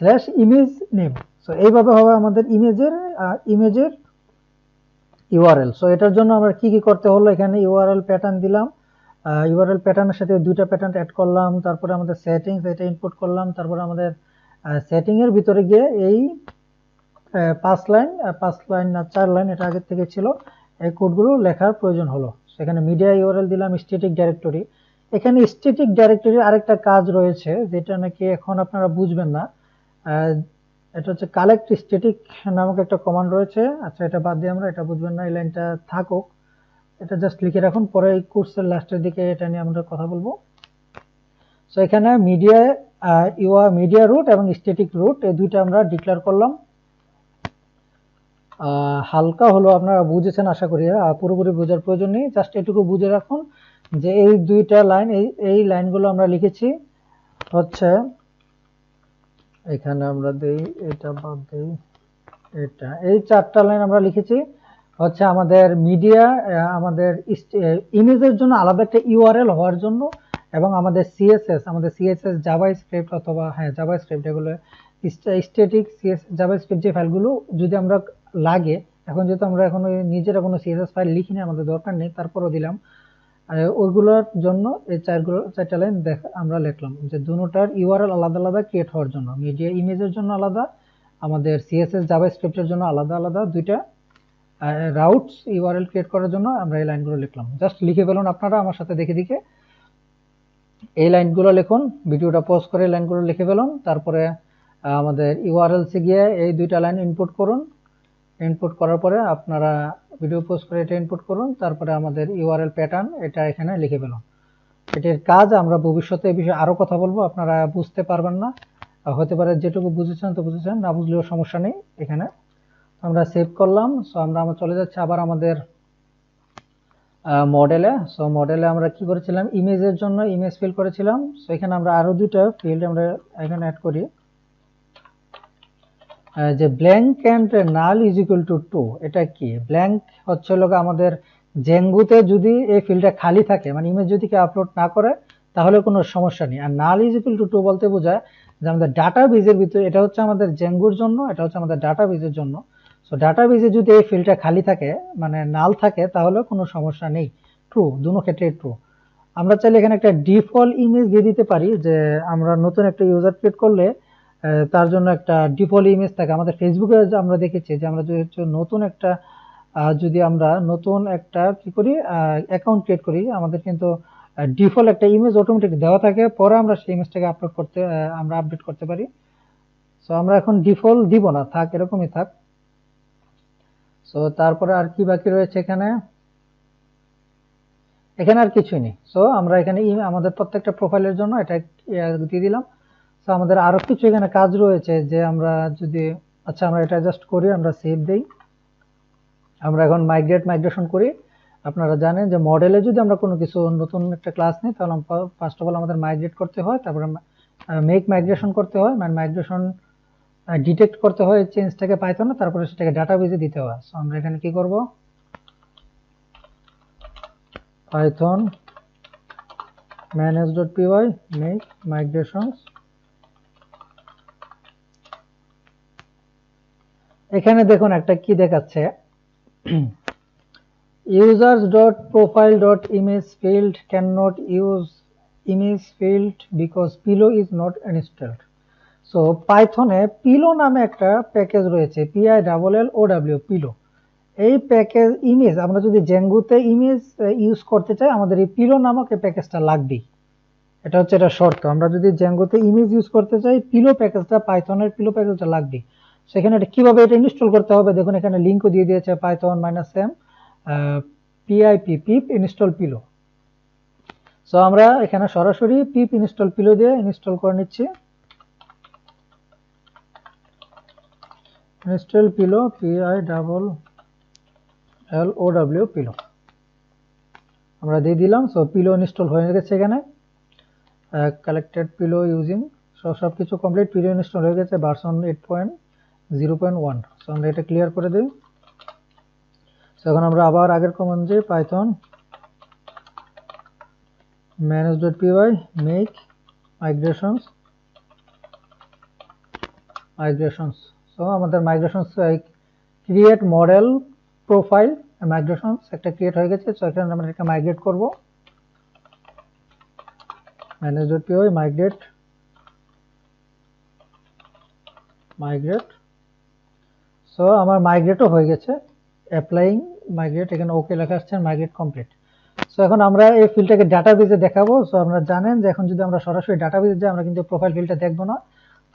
slash image name. So এইভাবে হবে আমাদের ইমেজের ইউআরএল। সো এটার জন্য আমরা কি কি করতে হলো, এখানে ইউআরএল প্যাটার্ন দিলাম, ইউআরএল প্যাটার্নের সাথে দুইটা প্যাটার্ন অ্যাড করলাম, তারপরে আমাদের সেটিংস এটা ইনপুট করলাম, তারপরে আমাদের সেটিং এর ভিতরে গিয়ে এই 5 লাইন না 4 লাইন এটা আগের থেকে ছিল, এই কোডগুলো লেখার প্রয়োজন হলো। সেখানে মিডিয়া ইউআরএল দিলাম, স্ট্যাটিক ডাইরেক্টরি। এখানে স্ট্যাটিক ডাইরেক্টরির আরেকটা কাজ রয়েছে যেটা নাকি এখন আপনারা বুঝবেন না, এটা হচ্ছে কালেক্ট স্ট্যাটিক নামক একটা কমান্ড রয়েছে। আচ্ছা এটা বাদ দিয়ে আমরা, এটা বুঝবেন না, এই লাইনটা থাকুক, এটা জাস্ট লিখে রাখুন, পরে এই কোর্সের লাস্টের দিকে এটা নিয়ে আমরা কথা বলবো। সো এখানে মিডিয়া রুট এবং স্ট্যাটিক রুট এই দুইটা আমরা ডিক্লেয়ার করলাম। হালকা হলো, আপনারা বুঝেছেন আশা করি, পুরোপুরি বোঝার প্রয়োজন নেই, জাস্ট এটুকু বুঝে রাখুন যে এই দুইটা লাইন, এই লাইনগুলো আমরা লিখেছি হচ্ছে এখানে আমরা দেই, এটা বাদ দেই, এটা এই 4টা লাইন আমরা লিখেছি হচ্ছে আমাদের মিডিয়া, আমাদের ইমেজের জন্য আলাদা একটা ইউআরএল হওয়ার জন্য, এবং আমাদের সিএসএস জাভাস্ক্রিপ্ট অথবা জাভাস্ক্রিপ্ট, এগুলো স্ট্যাটিক জাভাস্ক্রিপ্ট যে ফাইলগুলো যদি আমরা লাগে, এখন যেহেতু আমরা এখন নিজেরা কোনো সিএসএস ফাইল লিখিনি, আমাদের দরকার নেই, তারপরও দিলাম ওইগুলোর জন্য এই 4টা লাইন আমরা লিখলাম যে দুটোটার ইউআরএল আলাদা আলাদা ক্রিয়েট হওয়ার জন্য, মিডিয়া ইমেজের জন্য আলাদা, আমাদের সিএসএস জাভাস্ক্রিপ্টের জন্য আলাদা আলাদা দুইটা রাউটস ইউআরএল ক্রিয়েট করার জন্য আমরা এই লাইনগুলো লিখলাম। জাস্ট লিখে ফেলুন আপনারা আমার সাথে দেখে দেখে, এই লাইনগুলো লিখুন, ভিডিওটা পজ করে লাইনগুলো লিখে ফেলুন, তারপরে আমাদের ইউআরএলসে গিয়ে এই দুইটা লাইন ইনপুট করুন, ইনপুট করার পরে আপনারা ভিডিও পোস্ট করে এটা ইনপুট করুন, তারপরে আমাদের ইউআরএল প্যাটার্ন এটা এখানে লিখে ফেলুন। এটির কাজ আমরা ভবিষ্যতে এই বিষয়ে আরো কথা বলবো, আপনারা বুঝতে পারবেন না, হতে পারে যেটুকু বুঝেছেন তো বুঝেছেন, না বুঝলেও সমস্যা নেই। এখানে আমরা সেভ করলাম। সো আমরা চলে যাচ্ছি আবার আমাদের মডেলে। সো মডেলে আমরা কি করেছিলাম, ইমেজের জন্য ইমেজ ফিল করেছিলাম। সো এখানে আমরা আরো দুটো ফিল্ড আমরা এখানে অ্যাড করি, যে blank and null is equal to 2। এটা কি ব্ল্যাঙ্ক হচ্ছে লোক আমাদের জেঙ্গুতে যদি এই ফিল্ডটা খালি থাকে, মানে ইমেজ যদি কেউ আপলোড না করে তাহলে কোনো সমস্যা নেই। আর নাল ইজ ইকুয়াল টু 2 বলতে বোঝায় যে আমাদের ডাটাবেজের ভিতরে, এটা হচ্ছে আমাদের জেঙ্গুর জন্য, এটা হচ্ছে আমাদের ডাটাবেজের জন্য। সো ডাটাবেজে যদি এই ফিল্ডটা খালি থাকে, মানে নাল থাকে, তাহলে কোনো সমস্যা নেই, ট্রু, দুটো ক্ষেত্রে ট্রু। আমরা চাইলে এখানে একটা ডিফল্ট ইমেজ দিয়ে দিতে পারি, যে আমরা নতুন একটা ইউজার ক্রিয়েট করলে তার জন্য একটা ডিফল্ট ইমেজ থাকে। আমাদের ফেসবুকে আমরা দেখেছি যে আমরা যদি নতুন একটা কি করি, অ্যাকাউন্ট ক্রিয়েট করি, আমাদের কিন্তু ডিফল্ট একটা ইমেজ অটোমেটিক দেওয়া থাকে, পরে আমরা সেই ইমেজটাকে আমরা আপডেট করতে পারি। সো আমরা এখন ডিফল্ট দিব না, থাক এরকমই থাক। সো তারপরে আর কি বাকি রয়েছে এখানে, এখানে আর কিছুই নেই। সো আমরা এখানে আমাদের প্রত্যেকটা প্রোফাইলের জন্য এটা দিয়ে দিলাম। সো আমাদের আরো কিছু এখানে কাজ রয়েছে, যে আমরা যদি, আচ্ছা আমরা এটা জাস্ট করি, আমরা সেভ দেই, আমরা এখন মাইগ্রেশন করি। আপনারা জানেন যে মডেলে যদি আমরা কোনো কিছু নতুন একটা ক্লাস নিই, তাহলে ফার্স্ট অফ অল আমাদের মাইগ্রেট করতে হয়, তারপরে মেক মাইগ্রেশন করতে হয়, মানে মাইগ্রেশন ডিটেক্ট করতে হয় চেঞ্জটাকে পাইথনে, তারপরে সেটাকে ডাটাবেজে দিতে হয়। সো আমরা এখানে কি করব, পাইথন manage.py make migrations। এখানে দেখুন একটা কি দেখাচ্ছে, users.profile.image field cannot use image field because pillow is not installed। So পাইথনে পিলো নামে একটা প্যাকেজ রয়েছে, PILLOW, পিলো। এই প্যাকেজ ইমেজ আমরা যদি জেঙ্গুতে ইমেজ ইউজ করতে চাই, আমাদের এই পিলো নামক এই প্যাকেজটা লাগবেই। এটা হচ্ছে এটা শর্ত, আমরা যদি জেঙ্গোতে ইমেজ ইউজ করতে চাই, পিলো প্যাকেজটা, পাইথনের পিলো প্যাকেজটা লাগবে। সেখানে এটা কিভাবে এটা ইনস্টল করতে হবে, দেখুন এখানে লিংকও দিয়ে দিয়েছে, Python -m pip install pillow. So আমরা এখানে সরাসরি পিপ ইনস্টল পিলো দিয়ে ইনস্টল করে নিচ্ছি, ইনস্টল পিলো, PILLOW পিলো আমরা দিয়ে দিলাম। সো পিলো ইনস্টল হয়ে গেছে, এখানে কালেক্টেড পিলো ইউজিং, সবকিছু কমপ্লিট, পিলো ইনস্টল হয়ে গেছে, ভার্সন 8.0.1। সো আমরা এটা ক্লিয়ার করে দিই। সো এখন আমরা আবার আগের কমান্ডে Python manage.py make migrations। So আমাদের migrations create model profile migrations একটা ক্রিয়েট হয়ে গেছে। সো এখানে আমরা এটা মাইগ্রেট করব, manage.py migrate। সো আমার মাইগ্রেটও হয়ে গেছে, অ্যাপ্লাইং মাইগ্রেট, এখানে ওকে লেখা আসছে, মাইগ্রেট কমপ্লিট। সো এখন আমরা এই ফিল্ডটাকে ডাটাবেজে দেখাবো। সো আমরা জানেন যে এখন যদি আমরা সরাসরি ডাটাবেজে যাই, আমরা কিন্তু প্রোফাইল ফিল্ডটা দেখবো না।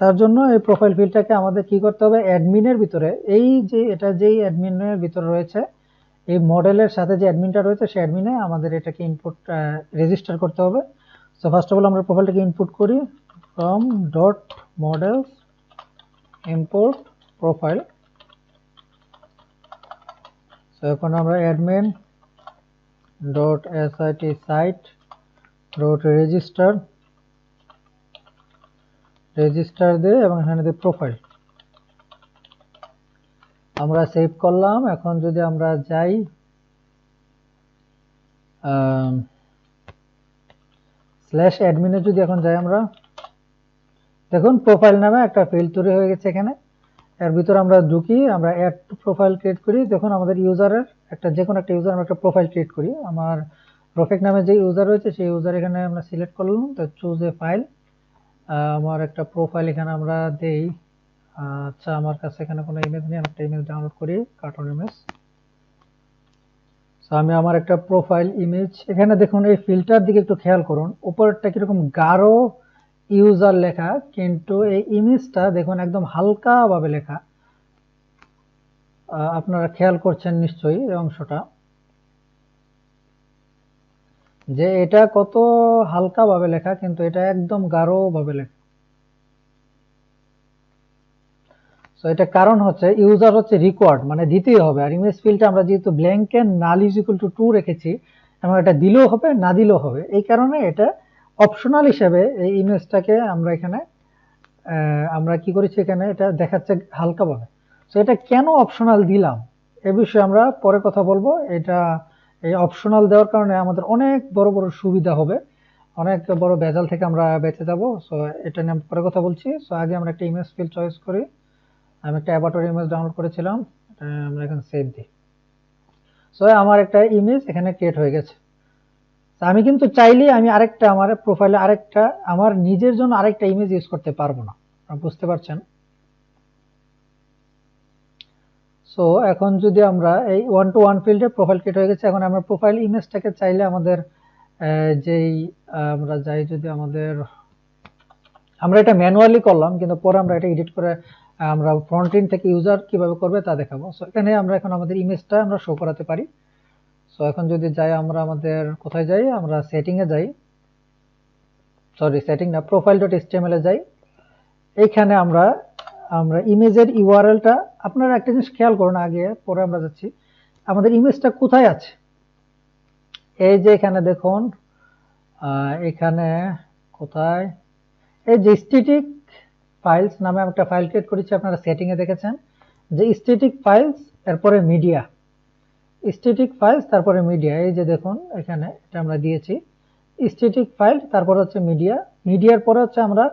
তার জন্য এই প্রোফাইল ফিল্ডটাকে আমাদের কি করতে হবে, অ্যাডমিনের ভিতরে, এই যে এটা যেই অ্যাডমিনের ভিতরে রয়েছে, এই মডেলের সাথে যে অ্যাডমিনটা রয়েছে, সেই অ্যাডমিনে আমাদের এটাকে ইনপুট রেজিস্টার করতে হবে। সো ফার্স্ট অফ অল আমরা প্রোফাইলটাকে ইনপুট করি, from .models import profile। So এখন আমরা admin .sit site .register register দিয়ে এবং এখানে দিয়ে প্রোফাইল আমরা সেভ করলাম। এখন যদি আমরা যাই স্ল্যাশ অ্যাডমিনে, যদি এখন যাই আমরা, দেখুন প্রোফাইল নামে একটা ফিল্ড তৈরি হয়ে গেছে এখানে। এর ভিতরে আমরা ঢুকি, আমরা অ্যাড প্রোফাইল ক্রিয়েট করি। দেখুন আমাদের ইউজারের একটা, যে কোনো একটা ইউজার আমরা একটা প্রোফাইল ক্রিয়েট করি। আমার রফিক নামে যে ইউজার রয়েছে সেই ইউজার এখানে আমরা সিলেক্ট করলাম, তো চুজ এ ফাইল। আমার একটা প্রোফাইল এখানে আমরা দেই। আচ্ছা, আমার কাছে এখানে কোনো ইমেজ নেই, আমি একটা ইমেজ ডাউনলোড করি, কার্টুন ইমেজ। আমি আমার একটা প্রোফাইল ইমেজ এখানে, দেখুন এই ফিল্টার দিকে একটু খেয়াল করুন, উপরটা কিরকম গাঢ় ইউজার লেখা, কিন্তু এই ইমেজটা দেখুন একদম হালকা ভাবে লেখা। আপনারা খেয়াল করছেন নিশ্চয়ই এই অংশটা, যে এটা কত হালকা ভাবে লেখা, কিন্তু এটা একদম গাঢ় ভাবে লেখা। তো এটা কারণ হচ্ছে ইউজার হচ্ছে রিকোয়ার্ড, মানে দিতেই হবে। আর ইমেজ ফিল্ডটা আমরা যেহেতু blank and null is equal to 2 রেখেছি, এবং এটা দিলেও হবে না দিলেও হবে, এই কারণে এটা অপশনাল হিসেবে এই ইমেজটাকে আমরা এখানে আমরা কি করেছি, এখানে এটা দেখাচ্ছে হালকা ভাবে। তো এটা কেন অপশনাল দিলাম এ বিষয়ে আমরা পরে কথা বলবো। এটা এই অপশনাল দেওয়ার কারণে আমাদের অনেক বড় বড় সুবিধা হবে, অনেক বড় ভেজাল থেকে আমরা বেঁচে যাব। সো এটা নিয়ে পরে কথা বলছি। সো আগে আমরা একটা ইমেজ ফিল্ড চয়েস করি। আমি একটা অ্যাভাটার ইমেজ ডাউনলোড করেছিলাম, আমরা এখানে সেভ দিই। সো আমার একটা ইমেজ এখানে ক্রিয়েট হয়ে গেছে। আমি কিন্তু চাইলে আমি আরেকটা, আমার প্রোফাইলে আরেকটা, আমার নিজের জন্য আরেকটা ইমেজ ইউজ করতে পারবো না, বুঝতে পারছেন? সো এখন যদি আমরা এই 1 to 1 ফিল্ডে প্রোফাইল ক্রিয়েট হয়ে গেছে, এখন আমরা প্রোফাইল ইমেজটাকে চাইলে আমাদের যেই আমরা যাই, যদি আমাদের, আমরা এটা ম্যানুয়ালি করলাম কিন্তু পরে আমরা এটা এডিট করে আমরা ফ্রন্ট এন্ড থেকে ইউজার কিভাবে করবে তা দেখাবো। সো এখানে আমরা এখন আমাদের ইমেজটা আমরা শো করাতে পারি। সো এখন যদি যাই আমরা, আমাদের কোথায় যাই, আমরা সেটিং এ যাই, সরি সেটিং না, profile.html এ যাই। এইখানে আমরা ইমেজের ইউআরএলটা, আপনারা একটা জিনিস খেয়াল করুন, আগে পরে আমরা যাচ্ছি, আমাদের ইমেজটা কোথায় আছে। এই যে এখানে দেখুন, এখানে কোথায়, এই যে স্ট্যাটিক ফাইলস নামে একটা ফাইল ক্রিয়েট করেছি, আপনারা সেটিং এ দেখেছেন যে স্ট্যাটিক ফাইলস, এরপরে মিডিয়া, স্ট্যাটিক ফাইলস তারপরে মিডিয়া। এই যে দেখুন এখানে এটা আমরা দিয়েছি স্ট্যাটিক ফাইল, তারপর হচ্ছে মিডিয়া, মিডিয়ার পরে হচ্ছে আমরা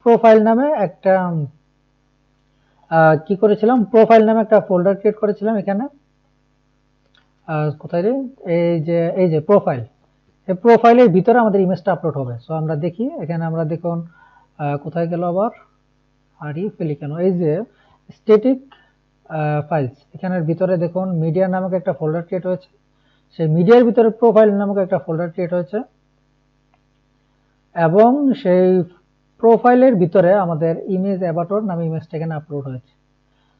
প্রোফাইল নামে একটা কি করেছিলাম, প্রোফাইল নামে একটা ফোল্ডার ক্রিয়েট করেছিলাম এখানে। কোথায় রে, এই যে প্রোফাইল, এই প্রোফাইলের ভিতরে আমাদের ইমেজটা আপলোড হবে। সো আমরা দেখি এখানে, আমরা দেখুন কোথায় গেল আবার, হারিয়ে ফেলি কেন, এই যে স্ট্যাটিক ফাইলস, এখানের ভিতরে দেখুন মিডিয়া নামক একটা ফোল্ডার ক্রিয়েট হয়েছে, সেই মিডিয়ার ভিতরে প্রোফাইল নামক একটা ফোল্ডার ক্রিয়েট হয়েছে, এবং সেই প্রোফাইলের ভিতরে আমাদের ইমেজ অ্যাভাটার নামে ইমেজটা এখানে আপলোড হয়েছে।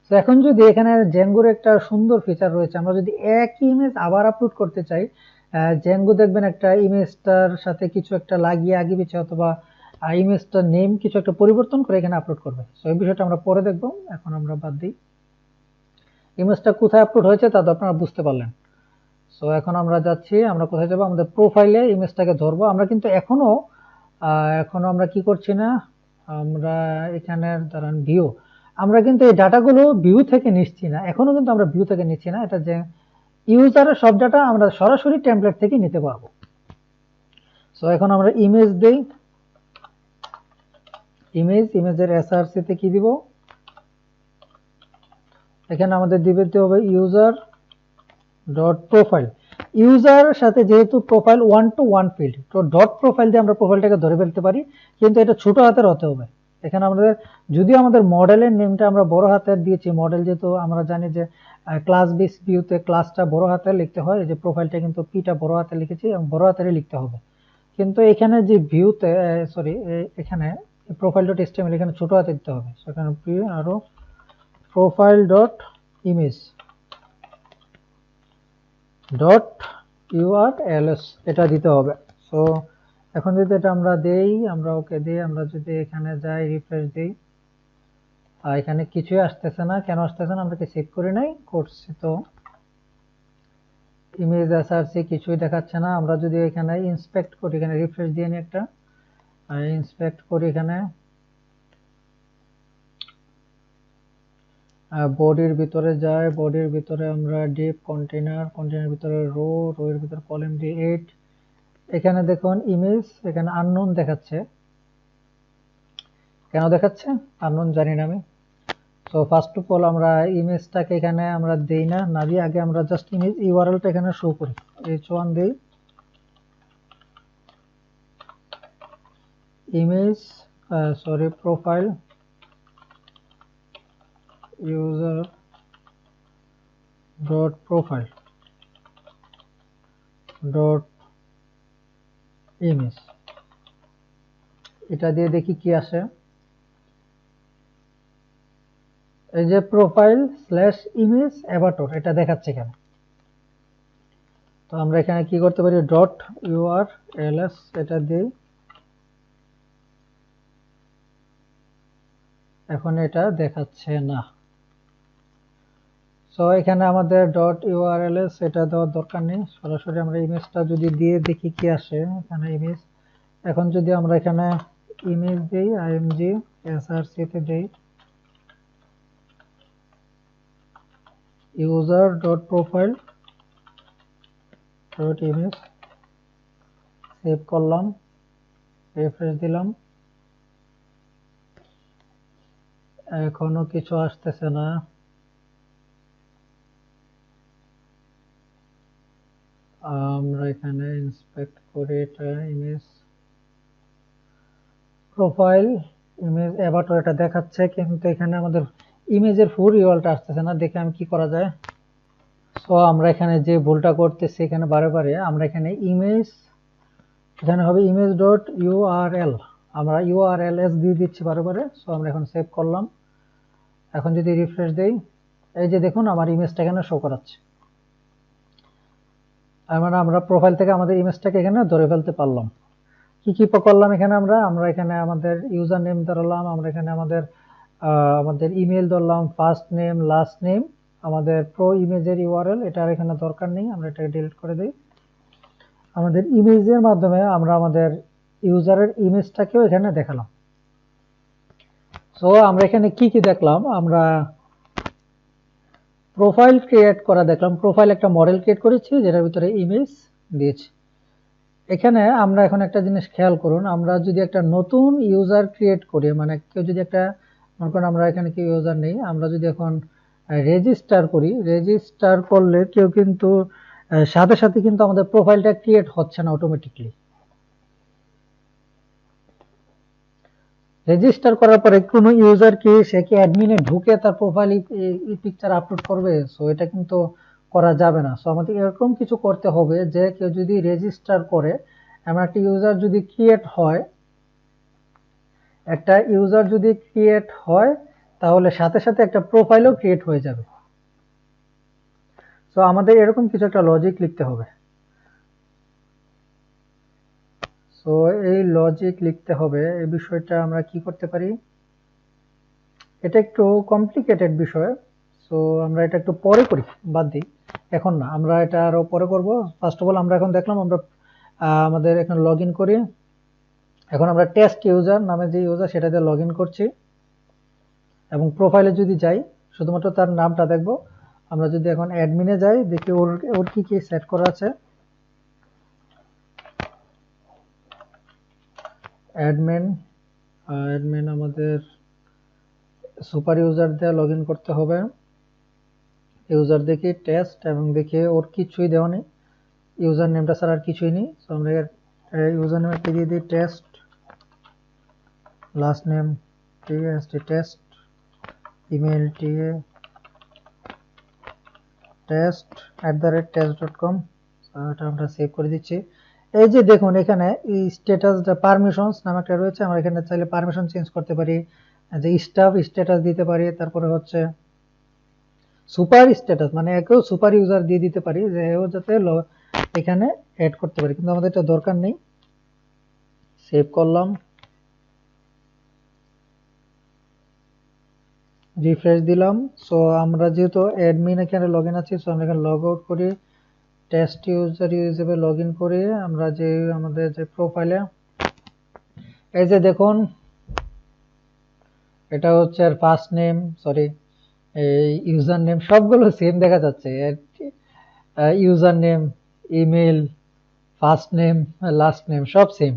তো এখন যদি এখানে জেনগোর একটা সুন্দর ফিচার রয়েছে, আমরা যদি একই ইমেজ আবার আপলোড করতে চাই, জেনগো দেখবেন একটা ইমেজটার সাথে কিছু একটা লাগিয়ে আগে পিছে, অথবা ইমেজটার নেম কিছু একটা পরিবর্তন করে এখানে আপলোড করবে। তো এই বিষয়টা আমরা পরে দেখবো, এখন আমরা বাদ দিই। ইমেজটা কোথায় আপলোড হয়েছে তা তো আপনারা বুঝতে পারলেন। সো এখন আমরা যাচ্ছি, আমরা কোথায় যাবো, আমাদের প্রোফাইলে ইমেজটাকে ধরবো। আমরা কিন্তু এখনো আমরা কি করছি না, আমরা এখানে দাঁড়ান ভিউ, আমরা কিন্তু এই ডাটাগুলো ভিউ থেকে নিচ্ছি না, এখনো কিন্তু আমরা ভিউ থেকে নিচ্ছি না। এটা যে ইউজারের সব ডাটা আমরা সরাসরি টেমপ্লেট থেকে নিতে পারবো। সো এখন আমরা ইমেজ দেই, ইমেজের এসআরসি তে কি দিব, এখানে আমাদের দিতে হবে ইউজার ডট প্রোফাইল। ইউজার সাথে যেহেতু প্রোফাইল 1 to 1 ফিল্ড, তো ডট প্রোফাইল দিয়ে আমরা প্রোফাইলটাকে ধরে ফেলতে পারি, কিন্তু এটা ছোট হাতের হতে হবে। এখানে আমাদের, যদিও আমাদের মডেলের নেমটা আমরা বড় হাতের দিয়েছি, মডেল যেহেতু আমরা জানি যে ক্লাস বেস ভিউতে ক্লাসটা বড় হাতে লিখতে হয়, এই যে প্রোফাইলটা কিন্তু পিটা বড় হাতে লিখেছি এবং বড় হাতেরই লিখতে হবে। কিন্তু এখানে যে ভিউতে, সরি এখানে প্রোফাইল ডট এচটিএমএল এখানে ছোট হাতে দিতে হবে। সেখানে আরো প্রোফাইল ডট ইমেজ ডট ইউআরএলএস এটা দিতে হবে। সো এখন যদি এটা আমরা দেই, আমরা ওকে দিই, আমরা যদি এখানে যাই রিফ্রেশ দিই, এখানে কিছুই আসতেছে না, কেন আসতেছে না, আমরা কি চেক করে নাই, করছি তো, ইমেজ এসআরসি কিছুই দেখাচ্ছে না। আমরা যদি এখানে ইন্সপেক্ট করি, এখানে রিফ্রেশ দিয়ে নিই একটা, ইন্সপেক্ট করি, এখানে বডির ভিতরে যাই, বডির ভিতরে আমরা ডিপ কন্টেনার ভিতরে রো এর ভিতরে কলাম দিয়ে 8। এখানে দেখুন ইমেজ, এখানে আননোন দেখাচ্ছে। কেন দেখাচ্ছে আননোন জানি না আমি। সো ফার্স্ট অফ অল আমরা ইমেজটাকে এখানে আমরা দেই না দিয়ে আগে আমরা জাস্ট ইমেজ ইউআরএলটা এখানে শো করি। h1 দেই, image profile user dot profile dot image, এটা দিয়ে দেখি কি আসে। এই যে প্রোফাইল স্ল্যাশ ইমেজ অ্যাভাটার এটা দেখাচ্ছে এখানে। তো আমরা এখানে কি করতে পারি, ডট ইউআরএলএস এটা দিই। এখন এটা দেখাচ্ছে না। সো এখানে আমাদের ডট ইউআরএলএস এটা দেওয়ার দরকার নেই, সরাসরি আমরা ইমেজটা যদি দিয়ে দেখি কি আসে। এখানে ইমেজ, এখন যদি আমরা এখানে ইমেজ দিই img src তে দেই user dot profile dot image, save করলাম, রিফ্রেশ দিলাম, এখনো কিছু আসতেছে না। আমরা এখানে ইন্সপেক্ট করে এটা ইমেজ প্রোফাইল ইমেজ অ্যাভাটার এটা দেখাচ্ছে, কিন্তু এখানে আমাদের ইমেজের ফুল ইউআরএলটা আসতেছে না। দেখে আমি কি করা যায়। সো আমরা এখানে যে ভুলটা করতেছি, এখানে বারে বারে আমরা এখানে ইমেজ, এখানে হবে ইমেজ ডট ইউআরএল, আমরা ইউআরএলএস দিয়ে দিচ্ছি বারে বারে। সো আমরা এখন সেভ করলাম। এখন যদি রিফ্রেশ দেই, এই যে দেখুন আমার ইমেজটা এখানে শো করাচ্ছে। মানে আমরা প্রোফাইল থেকে আমাদের ইমেজটাকে এখানে ধরে ফেলতে পারলাম। কি কি করলাম এখানে আমরা এখানে আমাদের ইউজার নেম ধরলাম, আমরা এখানে আমাদের ইমেল ধরলাম, ফার্স্ট নেম লাস্ট নেম, আমাদের প্রো ইমেজের ইউআরএল এটা আর এখানে দরকার নেই, আমরা এটাকে ডিলিট করে দিই। আমাদের ইমেজের মাধ্যমে আমরা আমাদের ইউজারের ইমেজটাকেও এখানে দেখালাম। সো আমরা এখানে কি কি দেখলাম, আমরা প্রোফাইল ক্রিয়েট করা দেখলাম, প্রোফাইল একটা মডেল ক্রিয়েট করেছি যেটার ভিতরে ইমেজ দিয়েছি। এখানে আমরা এখন একটা জিনিস খেয়াল করুন, আমরা যদি একটা নতুন ইউজার ক্রিয়েট করি, মানে কেউ যদি একটা, মনে করেন আমরা এখানে কেউ ইউজার নেই, আমরা যদি এখন রেজিস্টার করি, রেজিস্টার করলে কেউ কিন্তু সাথে সাথে কিন্তু আমাদের প্রোফাইলটা ক্রিয়েট হচ্ছে না অটোমেটিকলি। রেজিস্টার করার পরে কোনো ইউজার কি সে কি অ্যাডমিনে ঢুকে তার প্রোফাইল পিকচার আপলোড করবে? সো এটা কিন্তু করা যাবে না। সো আমাদের এরকম কিছু করতে হবে যে কেউ যদি রেজিস্টার করে, এমন একটা ইউজার যদি ক্রিয়েট হয়, একটা ইউজার যদি ক্রিয়েট হয় তাহলে সাথে সাথে একটা প্রোফাইলও ক্রিয়েট হয়ে যাবে। সো আমাদের এরকম কিছু একটা লজিক লিখতে হবে। সো এই লজিক লিখতে হবে, এই বিষয়টা আমরা কি করতে পারি, এটা একটু কমপ্লিকেটেড বিষয়। সো আমরা এটা একটু পরে করি, বাদ দিই, এখন না, আমরা এটা আরো পরে করব। ফার্স্ট অফ অল আমরা এখন দেখলাম, আমরা আমাদের এখানে লগ ইন করি। এখন আমরা টেস্ট ইউজার নামে যে ইউজার সেটা দিয়ে লগ ইন করছি, এবং প্রোফাইলে যদি যাই শুধুমাত্র তার নামটা দেখব। আমরা যদি এখন অ্যাডমিনে যাই, দেখি ওর কি কি সেট করা আছে। অ্যাডমিন আমাদের সুপার ইউজার দিয়ে লগ ইন করতে হবে। ইউজার দেখি টেস্ট, এবং দেখি ওর কিছুই দেওয়া নেই, ইউজার নেমটা ছাড়া আর কিছুই নেই। সো আমরা ইউজার নেম একটা দিয়ে দিই test, last name test, email test@test.com, এটা আমরা সেভ করে দিচ্ছি। এই যে দেখুন এখানে এই স্ট্যাটাস পারমিশনস নামে একটা রয়েছে, আমরা এখানে চাইলে পারমিশন চেঞ্জ করতে পারি, যে স্টাফ স্ট্যাটাস দিতে পারি, তারপরে হচ্ছে সুপার স্ট্যাটাস মানে একেও সুপার ইউজার দিয়ে দিতে পারি, যে এও যাতে এখানে অ্যাড করতে পারি, কিন্তু আমাদের এটা দরকার নেই। সেভ করলাম, রিফ্রেশ দিলাম। সো আমরা যেহেতু অ্যাডমিন এখানে লগ ইন আছি, সো আমরা এখানে লগ আউট করি, টেস্ট ইউজার হিসেবে লগ ইন করি। আমরা যে আমাদের যে প্রোফাইলে, এই যে দেখুন এটা হচ্ছে ফার্স্ট নেম, এই ইউজার নেম সবগুলো সেম দেখা যাচ্ছে। User name, email, first name, last name সব সেম।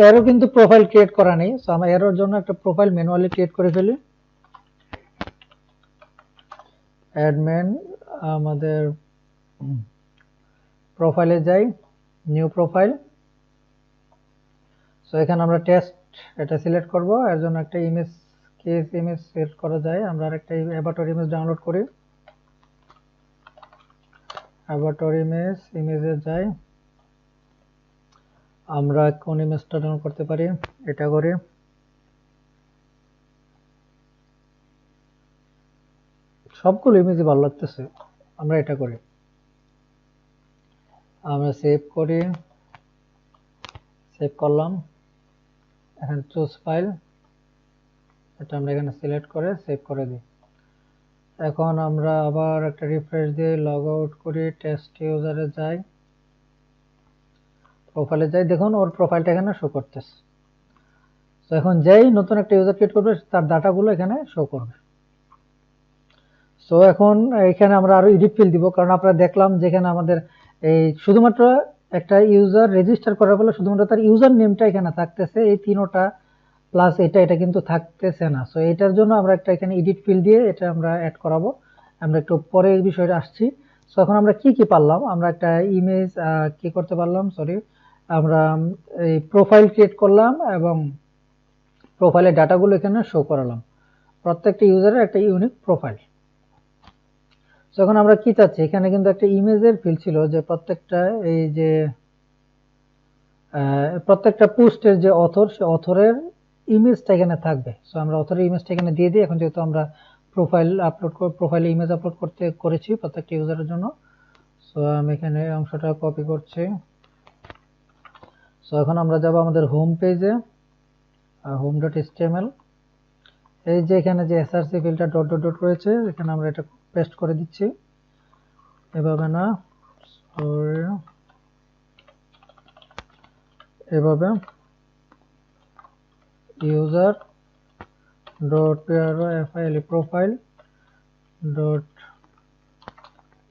এরও কিন্তু প্রোফাইল ক্রিয়েট করা নেই, সো আমরা এর জন্য একটা প্রোফাইল ম্যানুয়ালি ক্রিয়েট করে ফেলি। অ্যাডমিন, আমাদের প্রোফাইলে যাই, নিউ প্রোফাইল। সো এখানে আমরা টেস্ট এটা সিলেক্ট করব, এর জন্য একটা ইমেজ, কেস ইমেজ সিলেক্ট করা যায়। আমরা আরেকটা অ্যাভাটার ইমেজ ডাউনলোড করি। অ্যাভাটার ইমেজ, ইমেজে যাই, আমরা কোন ইমেজটা ডাউনলোড করতে পারি, এটা করি। সবগুলো ইমেজই ভালো লাগতেছে, আমরা এটা করি। আমরা সেভ করি, সেভ করলাম। এখানে চুজ ফাইল, এটা আমরা এখানে সিলেক্ট করে সেভ করে দিই। এখন আমরা আবার একটা রিফ্রেশ দিয়ে লগ আউট করি, টেস্ট ইউজারে যাই, প্রোফাইলে যাই, দেখুন ওর প্রোফাইলটা এখানে শো করতেছে। তো এখন যেই নতুন একটা ইউজার ক্রিয়েট করবে তার ডাটাগুলো এখানে শো করবে। সো এখন এখানে আমরা আরো এডিট ফিল্ড দিব, কারণ আমরা দেখলাম যেখানে আমাদের এই শুধুমাত্র একটা ইউজার রেজিস্টার করার ফলে শুধুমাত্র তার ইউজার নেমটা এখানে থাকতেছে, এই তিনটা প্লাস এটা কিন্তু থাকতেছে না। সো এটার জন্য আমরা একটা এখানে এডিট ফিল্ড দিয়ে এটা আমরা অ্যাড করাবো, আমরা একটু পরে এই বিষয়টা আসছি। সো এখন আমরা কি কি পারলাম, আমরা একটা ইমেজ কি করতে পারলাম, সরি, আমরা এই প্রোফাইল ক্রিয়েট করলাম এবং প্রোফাইলের ডাটাগুলো এখানে শো করালাম, প্রত্যেকটা ইউজারের একটা ইউনিক প্রোফাইল। যখন আমরা কি চাচ্ছি, এখানে কিন্তু একটা ইমেজের ফিল্ড ছিল যে প্রত্যেকটা এই যে প্রত্যেকটা পোস্টের যে অথর, সে অথরের ইমেজটা এখানে থাকবে। সো আমরা অথরের ইমেজটা এখানে দিয়ে দিই। এখন যেহেতু আমরা প্রোফাইলে ইমেজ আপলোড করেছি প্রত্যেকটা ইউজারের জন্য, সো আমি এখানে অংশটা কপি করছি। সো এখন আমরা যাব আমাদের হোম পেজে, home.html, এই যে এখানে যে src ফিল্ডটা ডট ডট ডট রয়েছে, এখানে আমরা এটা পেস্ট করে দিচ্ছি, এভাবে না, এভাবে user dot file profile dot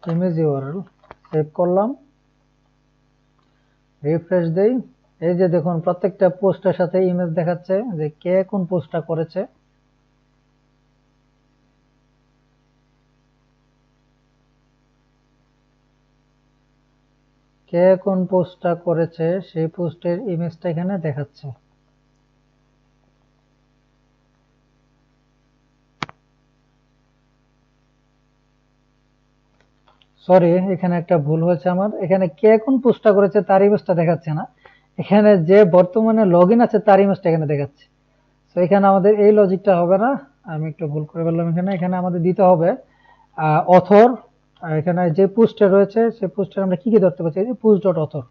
image URL save করলাম, রিফ্রেশ দেই। এই যে দেখুন প্রত্যেকটা পোস্টের সাথে ইমেজ দেখাচ্ছে যে কে কোন পোস্টটা করেছে। কে কোন পোস্টটা করেছে সেই পোস্টের ইমেজটা এখানে দেখাচ্ছে। সরি, এখানে একটা ভুল হয়েছে আমার, এখানে কে কোন পোস্টটা করেছে তার ইমেজটা দেখাচ্ছে না, এখানে যে বর্তমানে লগইন আছে তার ইমেজটা এখানে দেখাচ্ছে। তো এখানে আমাদের এই লজিকটা হবে না, আমি একটু ভুল করে ফেললাম। এখানে আমাদের দিতে হবে অথর, এখানে যে পোস্টে রয়েছে সেই পোস্টের আমরা কি কি ধরতে পারছি, পোস্ট ডট অথর।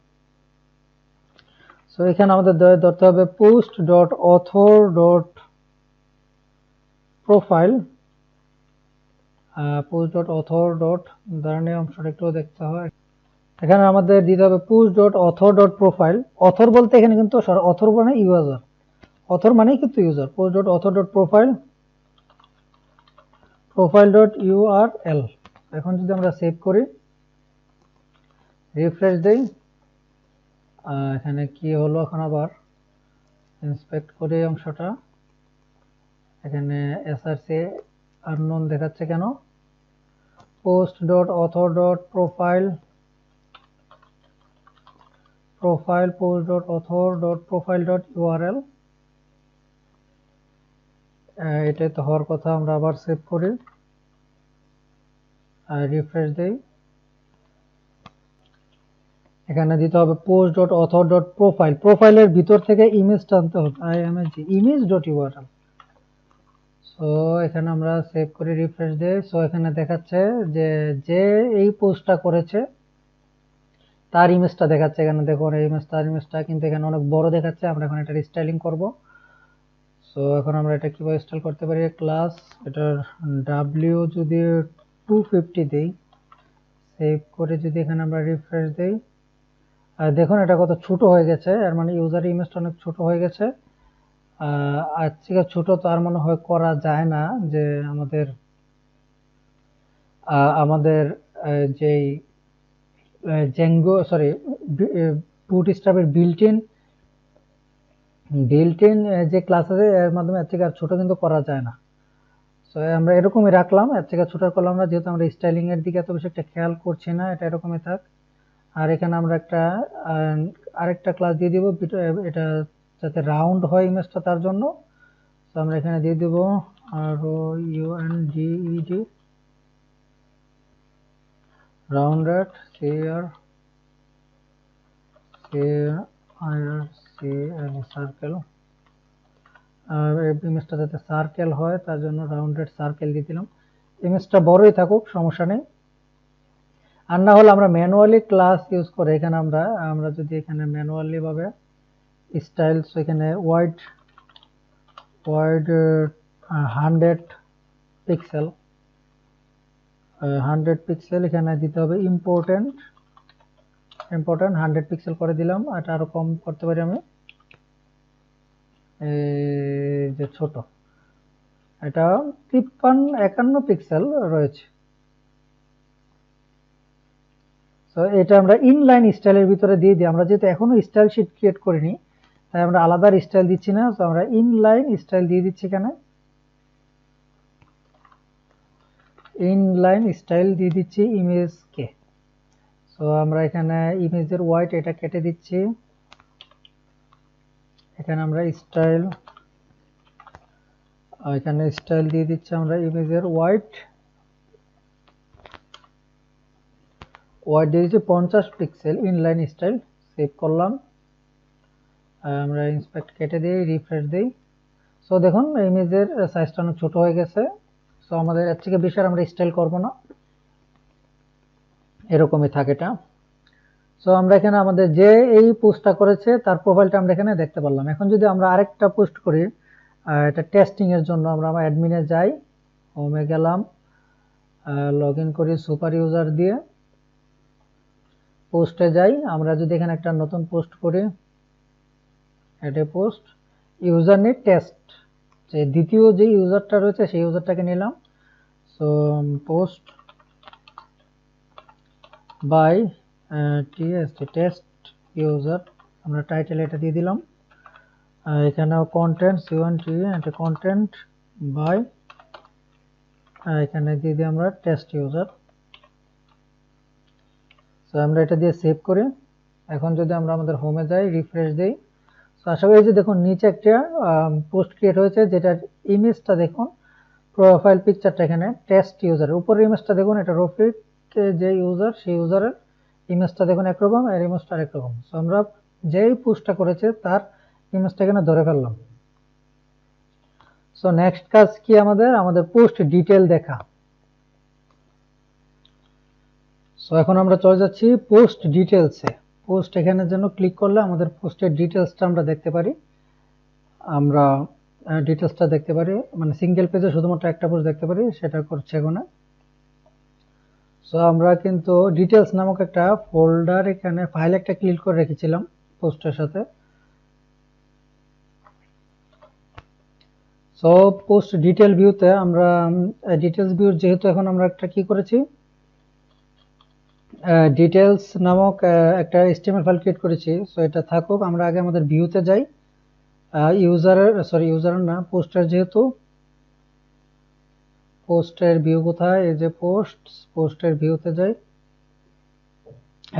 সো এখানে আমাদের ধরতে হবে post dot author dot profile, post dot author dot, দাঁড়ানোর অংশটা একটু দেখতে হয়। এখানে আমাদের দিতে হবে post dot author dot profile. Author বলতে এখানে কিন্তু অথর মানে ইউজার, অথর মানে কিন্তু user. Post dot author dot profile, profile dot URL. এখন যদি আমরা সেভ করি, রিফ্রেশ দেই, এখানে কি হলো, এখন আবার ইন্সপেক্ট করে অংশটা, এখানে এসআরসি আননোন দেখাচ্ছে কেন। Post dot author dot profile, profile post dot author dot profile dot URL, এটাই তো হওয়ার কথা। আমরা আবার সেভ করি, রিফ্রেশ দেই, এখানে দিতে হবে post dot author dot profile, প্রোফাইলের ভিতর থেকে ইমেজ টানতে হবে, ইমেজ ডট ইউআরএল। সো এখানে আমরা সেভ করে রিফ্রেশ দেই। সো এখানে দেখাচ্ছে যে যে এই পোস্টটা করেছে তার ইমেজটা দেখাচ্ছে। এখানে দেখুন এই ইমেজ, তার ইমেজটা কিন্তু এখানে অনেক বড় দেখাচ্ছে। আমরা এখন এটা স্টাইলিং করব। সো এখন আমরা এটা কিভাবে স্টাইল করতে পারি, ক্লাস এটার ডাব্লিউ যদি 250 দেই, সেভ করে যদি এখানে আমরা রিফ্রেশ দেই, দেখুন এটা কত ছোট হয়ে গেছে, এর মানে ইউজার ইমেজটা অনেক ছোট হয়ে গেছে। আজকে ছোট তো আর মনে হয় করা যায় না, যে আমাদের আমাদের যেই জ্যাঙ্গো সরি বুটস্ট্র্যাপের বিল্ট ইন যে ক্লাস আছে এর মাধ্যমে এর থেকে আর ছোট কিন্তু করা যায় না। সো আমরা এরকমই রাখলাম, এর থেকে ছোট করলাম না, যেহেতু আমরা স্টাইলিং এর দিকে এত বেশি একটা খেয়াল করছি না, এটা এরকমই থাক। আর এখানে আমরা একটা আরেকটা ক্লাস দিয়ে দিব, এটা যাতে রাউন্ড হয় ইমেজটা, তার জন্য। তো আমরা এখানে দিয়ে দেব ROUNDED রাউন্ডেড সার্কেল। আর ইমেজটা যাতে সার্কেল হয় তার জন্য রাউন্ডেড সার্কেল দিয়ে দিলাম। ইমেজটা বড়ই থাকুক, সমস্যা নেই। আর না হলে আমরা ম্যানুয়ালি ক্লাস ইউজ করে এখানে আমরা যদি এখানে ম্যানুয়ালি ভাবে স্টাইলস এখানে ওয়াইড 100 পিক্সেল 100 পিক্সেল এখানে দিতে হবে। ইম্পর্টেন্ট 100 পিক্সেল করে দিলাম। এটা আরো কম করতে পারি আমি, যে ছোট, এটা 51 পিক্সেল রয়েছে। তো এটা আমরা ইনলাইন স্টাইলের ভিতরে দিয়ে দিই। আমরা যেহেতু এখনো স্টাইল শিট ক্রিয়েট করিনি, তাই আমরা আলাদা স্টাইল দিচ্ছি না। তো আমরা ইনলাইন স্টাইল দিয়ে দিচ্ছি এখানে, ইনলাইন স্টাইল দিয়ে দিচ্ছি ইমেজকে। তো আমরা এখানে ইমেজের হোয়াইট এটা কেটে দিচ্ছি। এখানে আমরা স্টাইল দিয়ে দিচ্ছি আমরা ইমেজের হোয়াইট দিয়ে দিচ্ছি 50 পিক্সেল ইনলাইন স্টাইল। সেভ করলাম, আমরা ইন্সপেক্ট কেটে দিই, রিফ্রেশ দিই। সো দেখুন ইমেজের সাইজটা অনেক ছোট হয়ে গেছে। সো আমাদের এর থেকে বেশি আমরা স্টাইল করব না, এরকমই থাকে এটা। সো আমরা এখানে আমাদের যে এই পোস্টটা করেছে তার প্রোফাইলটা আমরা এখানে দেখতে পারলাম। এখন যদি আমরা আরেকটা পোস্ট করি, এটা টেস্টিং এর জন্য, আমরা আমার অ্যাডমিনে যাই, হোমে গেলাম, লগ ইন করি সুপার ইউজার দিয়ে, পোস্টে যাই। আমরা যদি এখানে একটা নতুন পোস্ট করি, এটা পোস্ট ইউজার নেট টেস্ট, যে দ্বিতীয় যে ইউজারটা রয়েছে সেই ইউজারটাকে নিলাম। So post by test user, আমরা টাইটেল এটা দিয়ে দিলাম। এখানেও কন্টেন্ট এটা কন্টেন্ট বাই, এখানে দিয়ে দিই আমরা টেস্ট ইউজার। সো আমরা এটা দিয়ে সেভ করি। এখন যদি আমরা আমাদের হোমে যাই, রিফ্রেশ দিই, তো আশা করি যে দেখুন নিচে একটা পোস্ট ক্রিয়েট হয়েছে, যেটার ইমেজটা দেখুন, প্রোফাইল পিকচারটা এখানে টেস্ট ইউজার, উপরের ইমেজটা দেখুন, এটা রফিক যে ইউজার, সেই ইউজারের ইমেজটা দেখুন একরকম, আর ইমেজটা আরেক রকম। সো আমরা যেই পোস্টটা করেছে তার ইমেজটা এখানে ধরে ফেললাম। সো নেক্সট কাজ কি আমাদের পোস্ট ডিটেল দেখা। সো এখন আমরা চলে যাচ্ছি পোস্ট ডিটেলসে। পোস্ট এখানে যেন ক্লিক করলে আমাদের পোস্টের ডিটেলসটা আমরা দেখতে পারি। আমরা ডিটেলসটা দেখতে পারি, মানে সিঙ্গেল পেজে শুধুমাত্র একটা পোস্ট দেখতে পারি, সেটা করছে এখানে। সো আমরা কিন্তু ডিটেলস নামক একটা ফোল্ডার, এখানে ফাইল একটা ক্লিক করে রেখেছিলাম পোস্টের সাথে। সো পোস্ট ডিটেল ভিউতে আমরা ডিটেলস ভিউ, যেহেতু এখন আমরা একটা কি করেছি, ডিটেলস নামক একটা HTML ফাইল ক্রিয়েট করেছি। সো এটা থাকুক, আমরা আগে আমাদের ভিউতে যাই, ইউজারের না, পোস্টের, যেহেতু পোস্টের ভিউ কোথায়, এই যে পোস্টের ভিউতে যাই,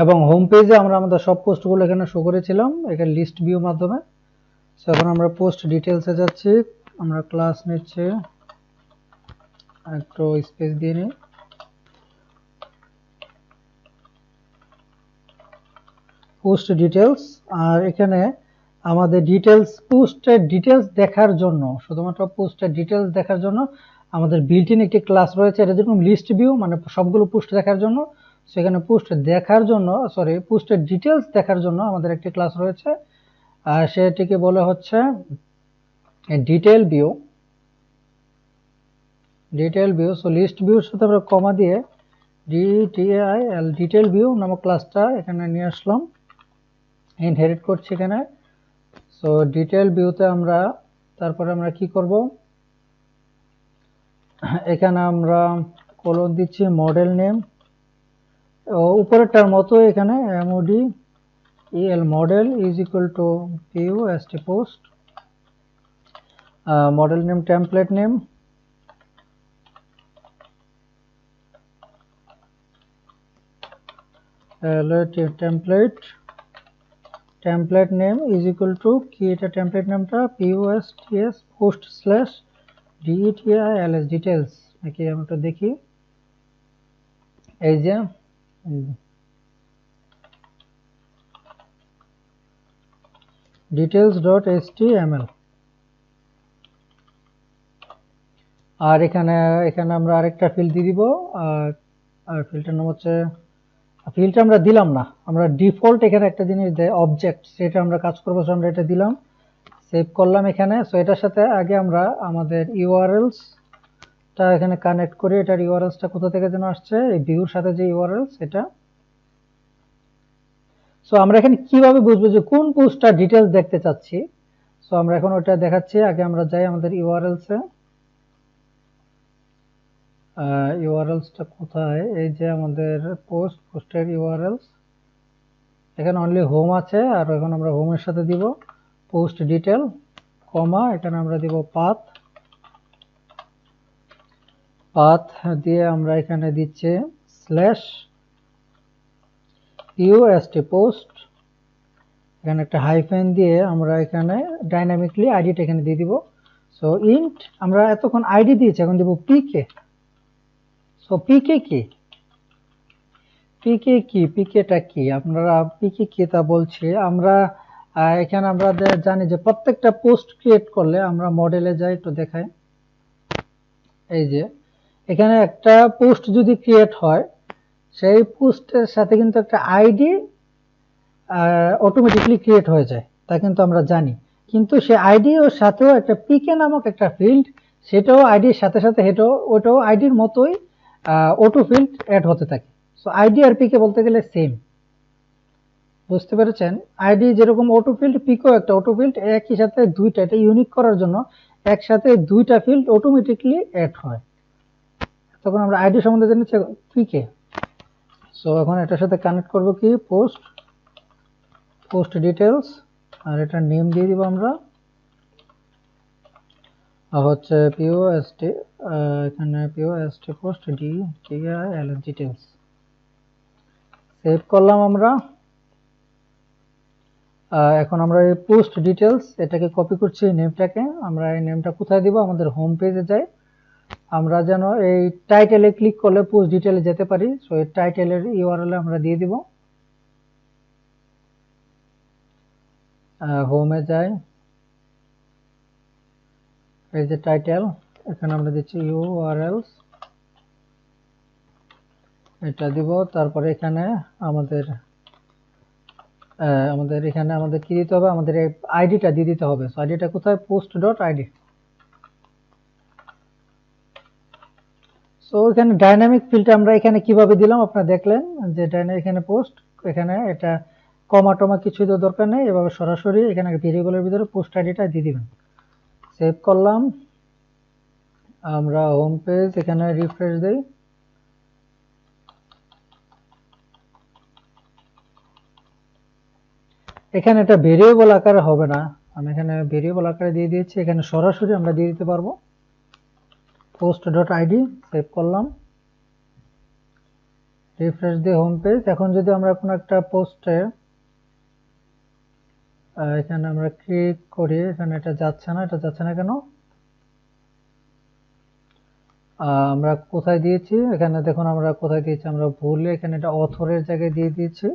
এবং হোম পেজে আমরা আমাদের সব পোস্টগুলো এখানে শো করেছিলাম এখানে লিস্ট ভিউ মাধ্যমে। সো এখন আমরা পোস্ট ডিটেলসে যাচ্ছি, আমরা ক্লাস নিচ্ছি, একটু স্পেস দিয়ে নিই, পোস্ট ডিটেলস। আর এখানে আমাদের ডিটেলস, পোস্টের ডিটেলস দেখার জন্য, শুধুমাত্র পোস্টের ডিটেলস দেখার জন্য আমাদের বিল্ট ইন একটি ক্লাস রয়েছে, এটা যেরকম লিস্ট ভিউ, মানে সবগুলো পোস্ট দেখার জন্য। সেখানে পোস্ট দেখার জন্য, পোস্টের ডিটেলস দেখার জন্য আমাদের একটি ক্লাস রয়েছে, আর সেটিকে বলে হচ্ছে ডিটেল ভিউ। সো লিস্ট ভিউর সাথে আমরা কমা দিয়ে ডিটেল ভিউ নামক ক্লাসটা এখানে নিয়ে আসলাম, ইনহেরিট করছি এখানে। সো ডিটেল ভিউতে তারপরে আমরা কি করব, এখানে আমরা কোলন দিচ্ছি মডেল নেম, উপরেরটার মতো এখানে MODEL model is equal two POST post, model name template name, template name is equal two কি, এটা টেমপ্লেট নামটা POSTS post slash DETILS details নাকি, আমি একটু দেখি। এই যে details.html, আর এখানে আমরা আরেকটা ফিল্ড দিয়ে দিব, আর ফিল্ডটার নাম হচ্ছে, ফিল্ডটা আমরা দিলাম না, আমরা ডিফল্ট এখানে একটা জিনিস দেয় অবজেক্ট, সেটা আমরা কাজ করবো, আমরা এটা দিলাম, সেভ করলাম এখানে। সো এটার সাথে আগে আমরা আমাদের ইউআরএলসটা এখানে কানেক্ট করি। এটার ইউআরএলসটা কোথা থেকে যেন আসছে, এই ভিউর সাথে যে ইউআরএলস এটা। সো আমরা এখানে কিভাবে বুঝবো যে কোন পোস্টটা ডিটেলস দেখতে চাচ্ছি, সো আমরা এখন ওটা দেখাচ্ছি। আগে আমরা যাই আমাদের ইউআরএলসে, ইউআরএলসটা কোথায়, এই যে আমাদের পোস্টের ইউআরএলস, এখানে অনলি হোম আছে, আর এখন আমরা হোমের সাথে দিব পোস্ট ডিটেল, কমা, এখানে আমরা দিব পাথ দিয়ে আমরা এখানে দিচ্ছি স্ল্যাশ POST পোস্ট, এখানে একটা হাইফেন দিয়ে আমরা এখানে ডাইনামিকলি আইডিটা এখানে দিয়ে দিব। সো ইন্ট, আমরা এতক্ষণ আইডি দিয়েছি, এখন দিব পিকে। সো পিকে পিকেটা কি, আপনারা পিকে কি তা বলছি আমরা। এখানে আমরা জানি যে প্রত্যেকটা পোস্ট ক্রিয়েট করলে, আমরা মডেলে যাই একটু দেখাই, এই যে এখানে একটা পোস্ট যদি ক্রিয়েট হয়, সেই পোস্টের সাথে কিন্তু একটা আইডি অটোমেটিকলি ক্রিয়েট হয়ে যায়, তা কিন্তু আমরা জানি। কিন্তু সে আইডি ওর সাথেও একটা পিকে নামক একটা ফিল্ড, সেটাও আইডির সাথে সাথে ওটাও আইডির মতোই অটো ফিল্ড অ্যাড হতে থাকে। সো আইডি আর পিকে বলতে গেলে সেম, বুঝতে পেরেছেন? আইডি যেরকম অটো ফিল্ড, পিকও একটা অটো ফিল্ড, একই সাথে দুইটা, এটা ইউনিক করার জন্য একসাথে দুইটা ফিল্ড অটোমেটিকলি অ্যাড হয়। তখন আমরা আইডি সম্বন্ধে জানি পিকে। সো এখন এটার সাথে কানেক্ট করব কি, পোস্ট ডিটেলস, আর এটা নেম দিয়ে দিব আমরা হচ্ছে POST, এখানে POST post DETILS details, save করলাম আমরা। এখন আমরা এই পোস্ট ডিটেলস এটাকে কপি করছি, নেমটাকে আমরা এই নেমটা কোথায় দিব, আমাদের হোম পেজে যাই, আমরা যেন এই টাইটেলে ক্লিক করলে পোস্ট ডিটেলে যেতে পারি। সো এই টাইটেলের ইউআরএল আমরা দিয়ে দিব, হোমে যাই, এই যে টাইটেল, এখানে আমরা দিচ্ছি ইউআরএলস, এটা দিব। তারপরে এখানে আমাদের এখানে আমাদের কি দিতে হবে, আমাদের এই আইডিটা দিয়ে দিতে হবে। সো আইডিটা কোথায়, post.id। সো এখানে ডাইনামিক ফিল্ড আমরা এখানে কিভাবে দিলাম আপনারা দেখলেন, যে এখানে পোস্ট, এখানে এটা কমা টমা কিছু তো দরকার নেই, এভাবে সরাসরি এখানে ভেরিয়েবলের ভিতরে পোস্ট আইডিটা দিয়ে দিবেন। সেভ করলাম, আমরা হোম পেজ এখানে রিফ্রেশ দেই, এখানে এটা ভেরিয়েবল আকারে হবে না, আমি এখানে ভেরিয়েবল আকারে দিয়ে দিয়েছি, এখানে সরাসরি আমরা দিয়ে দিতে পারবো post.id। সেভ করলাম, রিফ্রেশ দিয়ে হোম পেজ। এখন যদি আমরা কোনো একটা পোস্টে এখানে আমরা ক্লিক করি, এখানে এটা যাচ্ছে না কেন, আমরা কোথায় দিয়েছি, এখানে দেখুন আমরা কোথায় দিয়েছি, আমরা ভুলে এখানে এটা অথরের জায়গায় দিয়ে দিয়েছি।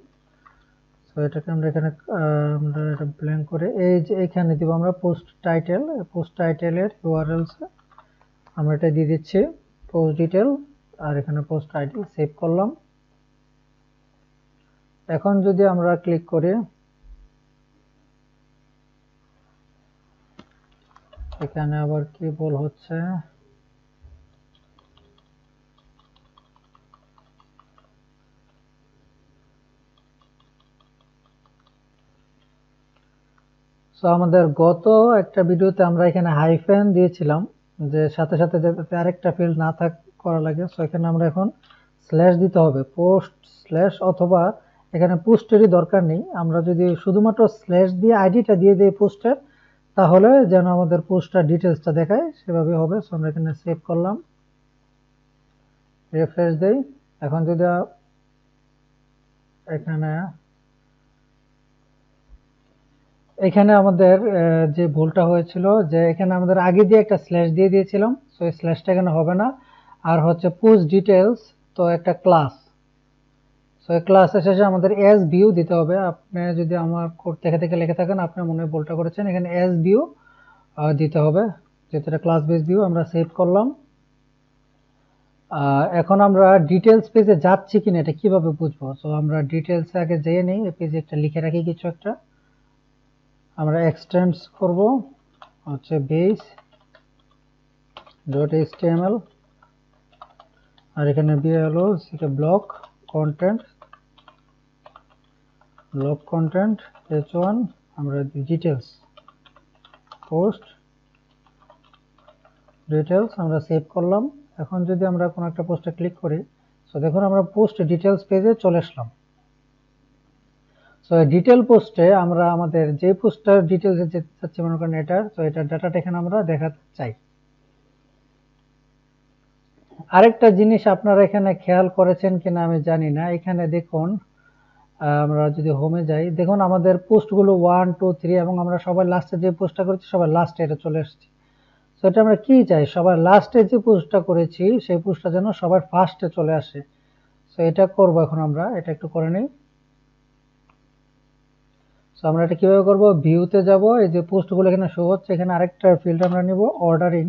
তো এটাকে আমরা এখানে আমরা এটা ব্ল্যাঙ্ক করে এই যে এখানে দিব আমরা পোস্ট টাইটেলের ইউআরএলস, আমরা এটা দিয়ে দিচ্ছি পোস্ট ডিটেল, আর এখানে পোস্ট আইডি। সেভ করলাম। এখন যদি আমরা ক্লিক করি, এখানে আবার কি বল হচ্ছে, সো আমাদের গত একটা ভিডিওতে আমরা এখানে হাইফেন দিয়েছিলাম, যে সাথে সাথে যাতে আরেকটা ফিল্ড না করা লাগে। সো এখানে আমরা এখন স্ল্যাশ দিতে হবে, পোস্ট স্ল্যাশ, অথবা এখানে পোস্টেরই দরকার নেই, আমরা যদি শুধুমাত্র স্ল্যাশ দিয়ে আইডিটা দিয়ে দিই পোস্টের, তাহলে যেন আমাদের পোস্টার ডিটেলসটা দেখায় সেভাবে হবে। সো আমরা এখানে সেভ করলাম, রিফ্রেশ দেই। এখন যদি এখানে আমাদের যে ভুলটা হয়েছিল, যে এখানে আমাদের আগে দিয়ে একটা স্ল্যাশ দিয়ে দিয়েছিলাম, সো এই স্ল্যাশটা এখানে হবে না। আর হচ্ছে পোস্ট ডিটেলস, তো একটা ক্লাস, সো এই ক্লাসের শেষে আমাদের এস ভিউ দিতে হবে। আপনি যদি আমার কোড থেকে থেকে লিখে থাকেন, আপনি মনে হয় ভুলটা করেছেন, এখানে এস ভিউ দিতে হবে, যেহেতু এটা ক্লাস বেস ভিউ। আমরা সেভ করলাম। এখন আমরা ডিটেলস পেজে যাচ্ছি কিনা এটা কিভাবে বুঝবো? সো আমরা ডিটেলস আগে যেয়ে নেই, এই পেজে একটা লিখে রাখি কিছু একটা। আমরা এক্সটেন্ডস করব হচ্ছে base.html, আর এখানে দিয়ে হলো ব্লক কন্টেন্ট h1, আমরা ডিটেলস পোস্ট ডিটেলস, আমরা সেভ করলাম। এখন যদি আমরা কোনো একটা পোস্টে ক্লিক করি, সো দেখুন আমরা পোস্ট ডিটেলস পেজে চলে আসলাম। সো ডিটেল পোস্টে আমরা আমাদের যে পোস্টটার ডিটেলস যেতে চাচ্ছি, মনে করেন এটার, তো এটার ডাটাটা এখানে আমরা দেখাতে চাই। আরেকটা জিনিস আপনারা এখানে খেয়াল করেছেন কিনা আমি জানি না, এখানে দেখুন আমরা যদি হোমে যাই, দেখুন আমাদের পোস্টগুলো 1 2 3 এবং আমরা সবার লাস্টে যে পোস্টটা করেছি সবার লাস্টে এটা চলে আসছে। সো এটা আমরা কি চাই, সবার লাস্টে যে পোস্টটা করেছি সেই পোস্টটা যেন সবার ফার্স্টে চলে আসে। সো এটা করব, এখন আমরা এটা একটু করে নিই। সো আমরা এটা কিভাবে করব, ভিউতে যাব, এই যে পোস্টগুলো এখানে শো হচ্ছে, এখানে আরেকটা ফিল্ড আমরা নিব, অর্ডারিং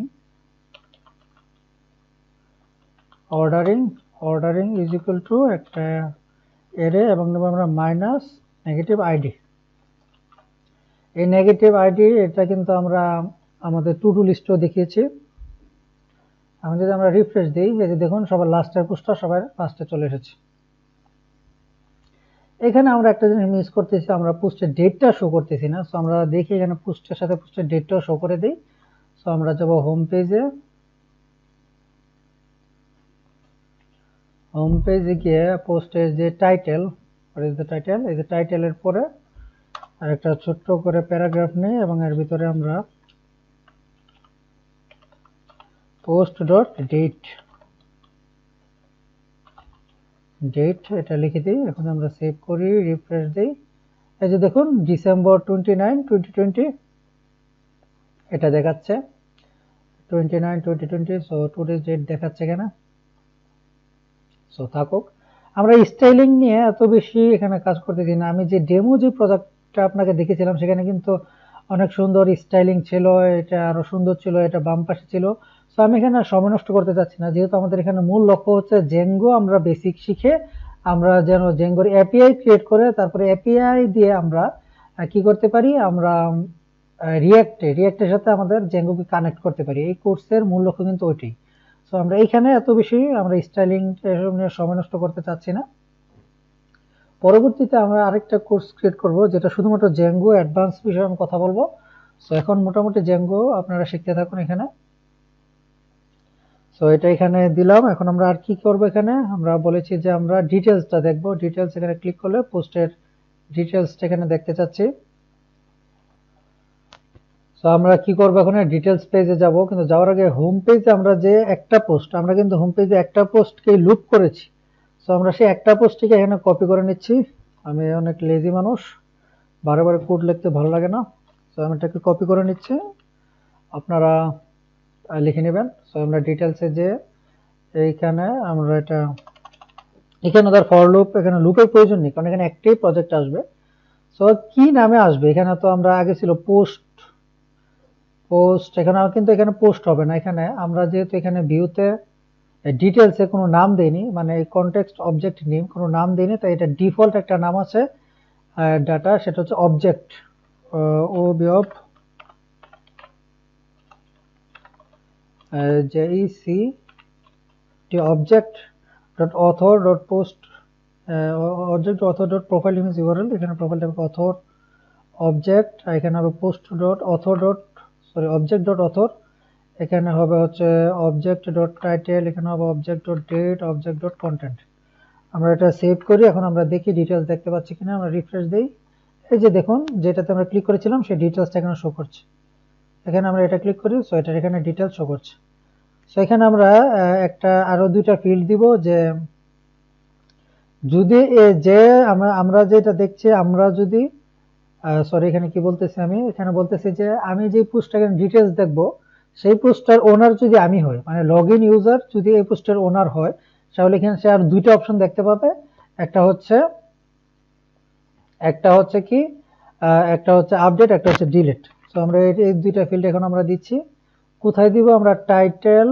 ইজ ইকুয়াল টু একটা এরে, এবং নেব আমরা মাইনাস নেগেটিভ আইডি। এই নেগেটিভ আইডি এটা কিন্তু আমরা আমাদের টু ডু লিস্টও দেখিয়েছি। এখন যদি আমরা রিফ্রেশ দিই, এই যে দেখুন সবার লাস্টের পোস্টটা সবার ফার্স্টে চলে এসেছে। এখানে আমরা একটা জিনিস মিস করতেছি, আমরা পোস্টের ডেটটা শো করতেছি না। সো আমরা দেখি এখানে পোস্টের সাথে পোস্টের ডেটটাও শো করে দিই। সো আমরা যাব হোম পেজে, গিয়ে পোস্টের যে টাইটেল, এই যে টাইটেলের পরে আর একটা ছোট্ট করে প্যারাগ্রাফ নেই, এবং এর ভিতরে আমরা পোস্ট ডট ডেট এটা লিখে দিই। এখন আমরা সেভ করি, রিফ্রেশ দিই, এই যে দেখুন ডিসেম্বর 29 2020 এটা দেখাচ্ছে, 29 2020। সো টুডেজ ডেট দেখাচ্ছে এখানে। সো থাকুক, আমরা স্টাইলিং নিয়ে এত বেশি এখানে কাজ করতেছি না। আমি যে ডেমো যে প্রোডাক্টটা আপনাকে দেখেছিলাম সেখানে কিন্তু অনেক সুন্দর স্টাইলিং ছিল, এটা আরো সুন্দর ছিল, এটা বাম পাশে ছিল। সো আমি এখানে সময় নষ্ট করতে চাচ্ছি না, যেহেতু আমাদের এখানে মূল লক্ষ্য হচ্ছে জেঙ্গো আমরা বেসিক শিখে আমরা যেন জেঙ্গোর এপিআই ক্রিয়েট করে তারপরে এপিআই দিয়ে আমরা কি করতে পারি, আমরা রিয়াক্টের সাথে আমাদের জেঙ্গোকে কানেক্ট করতে পারি। এই কোর্সের মূল লক্ষ্য কিন্তু ওইটাই। সো আমরা এইখানে এত বেশি আমরা স্টাইলিং নিয়ে সময় নষ্ট করতে চাচ্ছি না। পরবর্তীতে আমরা আরেকটা কোর্স ক্রিয়েট করব যেটা শুধুমাত্র জেঙ্গো অ্যাডভান্স বিষয়ে আমি কথা বলবো। সো এখন মোটামুটি জেঙ্গো আপনারা শিখতে থাকুন এখানে। সো এটা এখানে দিলাম। এখন আমরা আর কি করব, এখানে আমরা বলেছি যে আমরা ডিটেলসটা দেখব। ডিটেলস এখানে ক্লিক করলে পোস্টের ডিটেলসটা এখানে দেখতে চাচ্ছি। সো আমরা কি করব, এখন ডিটেলস পেজে যাব, কিন্তু যাওয়ার আগে হোম পেজে আমরা যে একটা পোস্ট, আমরা কিন্তু হোম পেজে একটা পোস্টকে লুপ করেছি। সো আমরা সেই একটা পোস্টটিকে এখানে কপি করে নিচ্ছি। আমি অনেক লেজি মানুষ, বারে কোড লিখতে ভালো লাগে না। সো আমি এটাকে কপি করে নিচ্ছি, আপনারা লিখে নেবেন। সো আমরা ডিটেলসে যে এইখানে আমরা এখানে ধর ফর লুপ, এখানে লুপের প্রয়োজন নেই কারণ এখানে একটাই প্রজেক্ট আসবে। সো কি নামে আসবে, এখানে তো আমরা আগে ছিল পোস্ট, এখানে কিন্তু এখানে পোস্ট হবে না। এখানে আমরা যেহেতু এখানে ভিউতে ডিটেলসে কোনো নাম দেইনি, মানে কনটেক্সট অবজেক্ট নেম কোনো নাম দেইনি, তাই এটা ডিফল্ট একটা নাম আছে ডাটা, সেটা হচ্ছে অবজেক্ট অব জেইসি object dot author dot post object author dot profile image URL, এখানে প্রোফাইলটা অথর অবজেক্ট, এখানে হবে post dot author dot object dot author, এখানে হবে হচ্ছে অবজেক্ট ডট টাইটেল, এখানে হবে object dot date, object dot content. আমরা এটা সেভ করি, এখন আমরা দেখি ডিটেলস দেখতে পাচ্ছি কিনা। আমরা রিফ্রেশ দেই, এই যে দেখুন যেটাতে আমরা ক্লিক করেছিলাম সেই ডিটেলসটা এখানে শো করছে। এখানে আমরা এটা ক্লিক করি, সো এটার এখানে ডিটেলস শো করছে। সো এখানে আমরা একটা আরো দুইটা ফিল্ড দিব, যে যদি যে আমরা যেটা দেখছি, আমরা যদি সরি এখানে কি বলতেছি, আমি এখানে বলতেছি যে আমি যে পোস্টটা এখানে ডিটেলস দেখব, সেই পোস্টটার ওনার যদি আমি হই, মানে লগ ইন ইউজার যদি এই পোস্টের ওনার হয়, তাহলে এখানে সে আর দুইটা অপশন দেখতে পাবে। একটা হচ্ছে কি একটা হচ্ছে আপডেট, একটা হচ্ছে ডিলিট। সো আমরা এই দুইটা ফিল্ড এখন আমরা দিচ্ছি। কোথায় দিব আমরা? Title,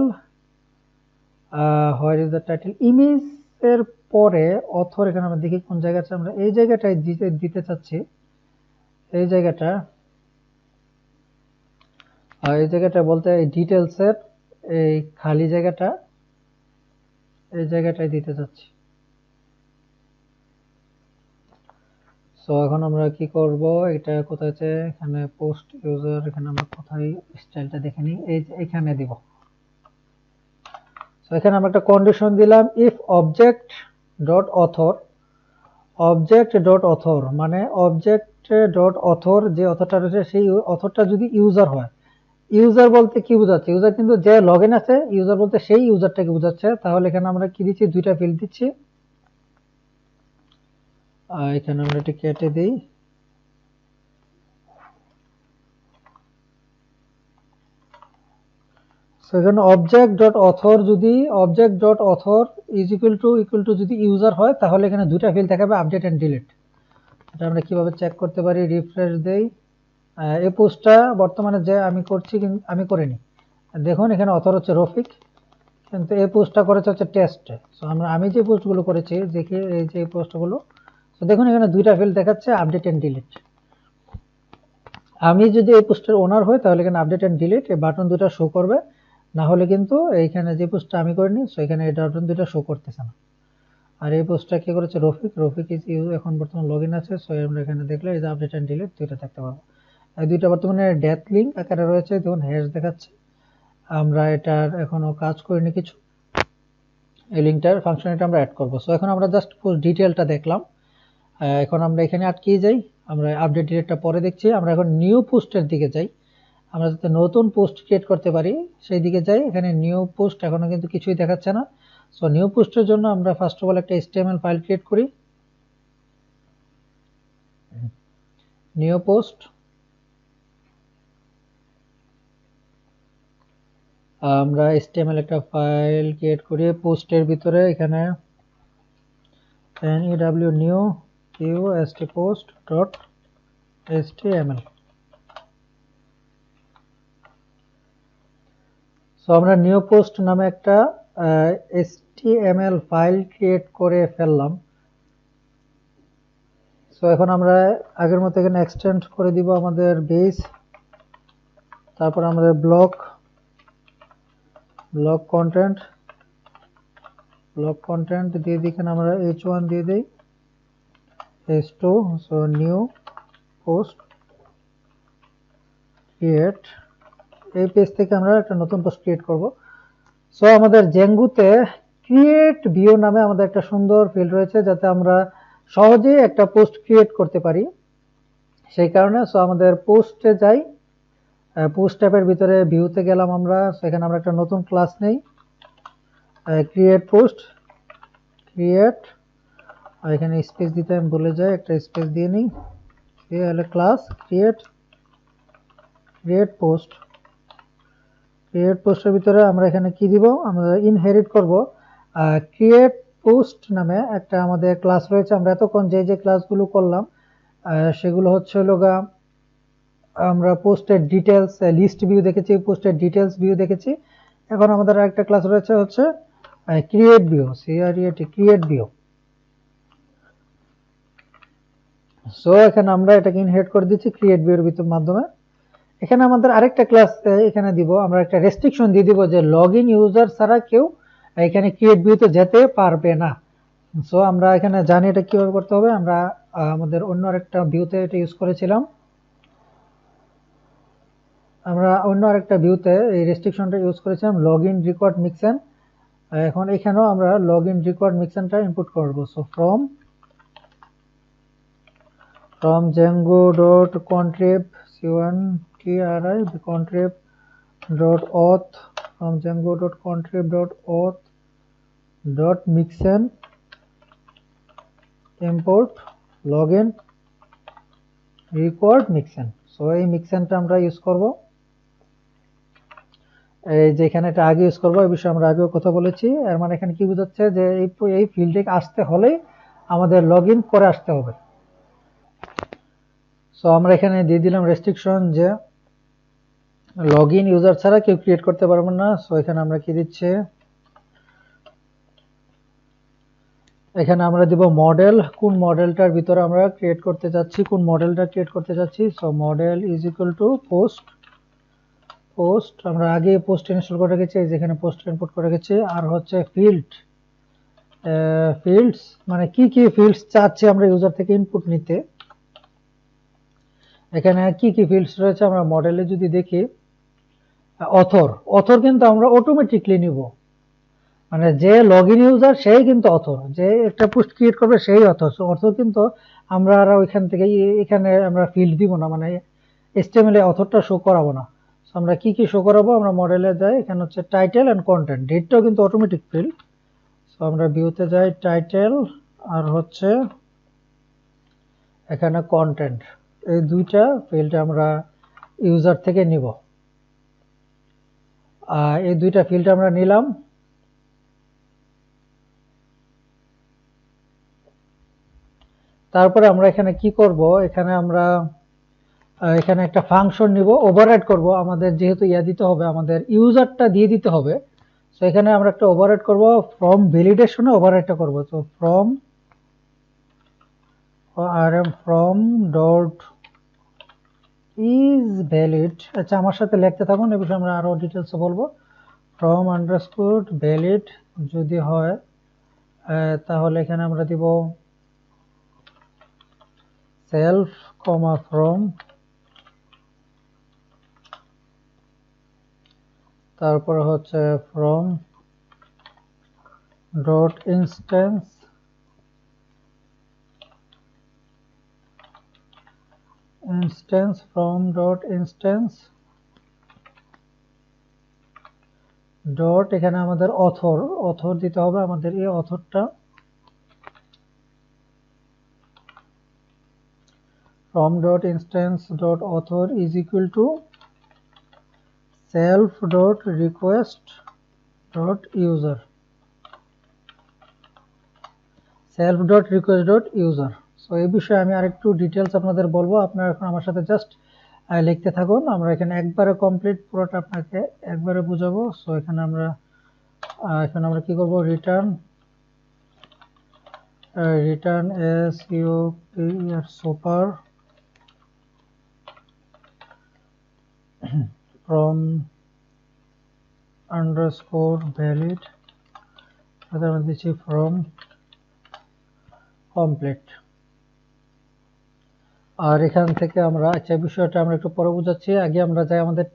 where is the title, image এর পরে অথর, এখানে আমরা দেখি কোন জায়গাটা আমরা এই জায়গাটায় দিতে চাচ্ছি। এই জায়গাটা বলতে এই ডিটেলস এর এই খালি জায়গাটা, এই জায়গাটায় দিতে চাচ্ছি। সো এখন আমরা কি করব, এটা কোথায় আছে, এখানে পোস্ট ইউজার, এখানে আমরা কোথায় স্টাইলটা দেখে নিই, এই এখানে দিব। সো এখানে আমরা একটা কন্ডিশন দিলাম, ইফ অবজেক্ট ডট অথর, মানে অবজেক্ট ডট অথর, যে অথরটা রয়েছে সেই অথরটা যদি ইউজার হয়। ইউজার বলতে কি বোঝাচ্ছে? ইউজার কিন্তু যে লগ ইন আছে, ইউজার বলতে সেই ইউজারটাকে বোঝাচ্ছে। তাহলে এখানে আমরা কি দিচ্ছি, দুইটা ফিল্ড দিচ্ছি। এখানে আমরা এটি কেটে দিই। এখানে object dot author is equal two যদি ইউজার হয়, তাহলে এখানে দুইটা ফিল্ড দেখাবে, আপডেট এন্ড ডিলিট। এটা আমরা কিভাবে চেক করতে পারি? রিফ্রেশ দেই। এই পোস্টটা বর্তমানে যে আমি করছি, কিন্তু আমি করিনি। দেখুন এখানে অথর হচ্ছে রফিক, কিন্তু এই পোস্টটা করেছে হচ্ছে টেস্টে। সো আমি যে পোস্টগুলো করেছি, দেখি এই যে পোস্টগুলো, তো দেখুন এখানে দুইটা ফিল্ড দেখাচ্ছে, আপডেট এন্ড ডিলিট। আমি যদি এই পোস্টের ওনার হই, তাহলে এখানে আপডেট এন্ড ডিলিট এই বাটন দুটো শো করবে, না হলে কিন্তু এইখানে যে পোস্টটা আমি করিনি, সো এখানে এই বাটন দুটো শো করতেছে না। আর এই পোস্টটা কি করেছে? রফিক ইজ ইউ, এখন বর্তমানে লগ ইন আছে। সো আমরা এখানে দেখলে এই যে আপডেট এন্ড ডিলিট দুইটা দেখতে পাবো। এই দুইটা বর্তমানে ডেথ লিঙ্ক আকারে রয়েছে, দেখুন হ্যাশ দেখাচ্ছে। আমরা এটার এখনো কাজ করিনি কিছু, এই লিঙ্কটার ফাংশনালিটি আমরা অ্যাড করব। সো এখন আমরা জাস্ট পোস্ট ডিটেলটা দেখলাম। এখন আমরা এখানে আটকে যাই, আমরা আপডেট ডিটেলটা পরে দেখছি। আমরা এখন নিউ পোস্টের দিকে যাই, আমরা যাতে নতুন পোস্ট ক্রিয়েট করতে পারি সেই দিকে যাই। এখানে নিউ পোস্ট এখনো কিন্তু কিছুই দেখাচ্ছে না। সো নিউ পোস্টের জন্য আমরা ফার্স্ট অফ অল একটা HTML ফাইল ক্রিয়েট করি। নিউ পোস্ট, আমরা HTML একটা ফাইল ক্রিয়েট করি। পোস্টের ভিতরে এখানে new new post.html। সো আমরা নিউ পোস্ট নামে একটা HTML ফাইল ক্রিয়েট করে ফেললাম। সো এখন আমরা আগের মতো এখানে এক্সটেন্ড করে দিব আমাদের বেস, তারপর আমাদের ব্লক কন্টেন্ট দিয়ে দিই। এখানে আমরা h1 দিয়ে দিই, h2। So new post create, এই পেজ থেকে আমরা একটা নতুন পোস্ট ক্রিয়েট করব। সো আমাদের জেঙ্গুতে ক্রিয়েট ভিউ নামে আমাদের একটা সুন্দর ফিল্ড রয়েছে, যাতে আমরা সহজেই একটা পোস্ট ক্রিয়েট করতে পারি। সেই কারণে সো আমাদের পোস্টে যাই, পোস্ট ট্যাবের ভিতরে ভিউতে গেলাম আমরা। সেখানে আমরা একটা নতুন ক্লাস নেই, ক্রিয়েট পোস্ট, এখানে স্পেস দিতে আমি ভুলে যাই, একটা স্পেস দিয়ে নিই। হলে ক্লাস ক্রিয়েট পোস্টের ভিতরে আমরা এখানে কি দিব, আমরা ইনহেরিট করব ক্রিয়েট পোস্ট নামে একটা আমাদের ক্লাস রয়েছে। আমরা এতক্ষণ যে ক্লাসগুলো করলাম সেগুলো হচ্ছে লগা, আমরা পোস্টের ডিটেলস লিস্ট ভিউ দেখেছি, পোস্টের ডিটেলস ভিউ দেখেছি। এখন আমাদের আরেকটা ক্লাস রয়েছে হচ্ছে create view, create view. So এখানে আমরা এটাকে ইনহেরিট করে দিচ্ছি ক্রিয়েট ভিউর মাধ্যমে। এখানে আমাদের আরেকটা ক্লাস এখানে দিব, আমরা একটা রেস্ট্রিকশন দিয়ে দিব যে লগইন ইউজার ছাড়া কেউ এখানে ক্রিয়েট ভিউতে যেতে পারবে না। সো আমরা এখানে জানি এটা কিভাবে করতে হবে। আমরা আমাদের অন্য আরেকটা ভিউতে এটা ইউজ করেছিলাম। আমরা অন্য আরেকটা ভিউতে এই রেস্ট্রিকশনটা ইউজ করেছিলাম লগইন রেকর্ড মিক্সেন। এখন এখানেও আমরা লগইন রেকর্ড মিক্সেনটা ইনপুট করব। So from django.contrib contrib.auth from django.contrib.auth.mixen import login record mixen। So এই মিক্সেনটা আমরা ইউজ করব, এই যেখানে এটা আগে ইউজ করব এই বিষয়ে আমরা আগেও কথা বলেছি। এর মানে এখানে কি বোঝাচ্ছে যে এই ফিল্ডে আসতে হলে আমাদের লগইন করে আসতে হবে। সো আমরা এখানে দিয়ে দিলাম রেস্ট্রিকশন যে লগইন ইউজার ছাড়া কেউ ক্রিয়েট করতে পারবে না। সো এখানে আমরা কি দিচ্ছি, এখানে আমরা দিব মডেল, কোন মডেলটার ভিতরে আমরা ক্রিয়েট করতে যাচ্ছি, কোন মডেলটা ক্রিয়েট করতে যাচ্ছি। So model is equal to post আমরা আগে পোস্ট ইনস্টল করে রেখেছি, যেখানে পোস্ট ইনপুট করে রেখেছি। আর হচ্ছে ফিল্ডস মানে কি কি ফিল্ডস চাচ্ছি আমরা ইউজার থেকে ইনপুট নিতে। এখানে কি কি ফিল্ডস রয়েছে আমরা মডেলে যদি দেখি, অথর কিন্তু আমরা অটোমেটিকলি নিব, মানে যে লগইন ইউজার সেই কিন্তু অথর, যে একটা পোস্ট ক্রিয়েট করবে সেই অথর। সো অথর কিন্তু আমরা আর ওইখান থেকে এখানে আমরা ফিল্ড দিব না, মানে HTML এ অথরটা শো করাবো না। সো আমরা কি কি শো করাবো, আমরা মডেলে যাই, এখানে হচ্ছে টাইটেল এন্ড কন্টেন্ট, ডেটটাও কিন্তু অটোমেটিক ফিল্ড। সো আমরা ভিউতে যাই, টাইটেল আর হচ্ছে এখানে কন্টেন্ট, এই দুইটা ফিল্ড আমরা ইউজার থেকে নিব। এই দুইটা ফিল্ড আমরা নিলাম। তারপরে আমরা এখানে কি করব, এখানে আমরা এখানে একটা ফাংশন নিব, ওভাররাইড করব। আমাদের যেহেতু দিতে হবে, আমাদের ইউজারটা দিয়ে দিতে হবে। সো এখানে আমরা একটা ওভাররাইড করব, ফ্রম ভ্যালিডেশনে ওভাররাইডটা করব। So from from dot is valid, আচ্ছা আমার সাথে লিখতে থাকুন, এই বিষয়ে আমরা আরো ডিটেলসে বলবো। from আন্ডারস্কোর ভ্যালিড যদি হয় তাহলে এখানে আমরা দিব সেলফ কমা from, তারপরে হচ্ছে from dot instance from dot instance dot, এখানে আমাদের অথর দিতে হবে, আমাদের এই অথরটা from dot instance dot author is equal two self dot request dot user, so এই বিষয়ে আমি আরেকটু ডিটেলস আপনাদের বলবো, আপনারা এখন আমার সাথে জাস্ট লিখতে থাকুন। আমরা এখানে একবারে কমপ্লিট পুরোটা আপনাকে একবারে বুঝাবো। সো এখানে আমরা কি করব, return super from underscore valid, আমরা দিচ্ছি from complete। আর এখান থেকে আমরা আচ্ছা বিষয়টা আমরা একটু পরে বুঝাচ্ছি, আগে আমরা যাই আমাদের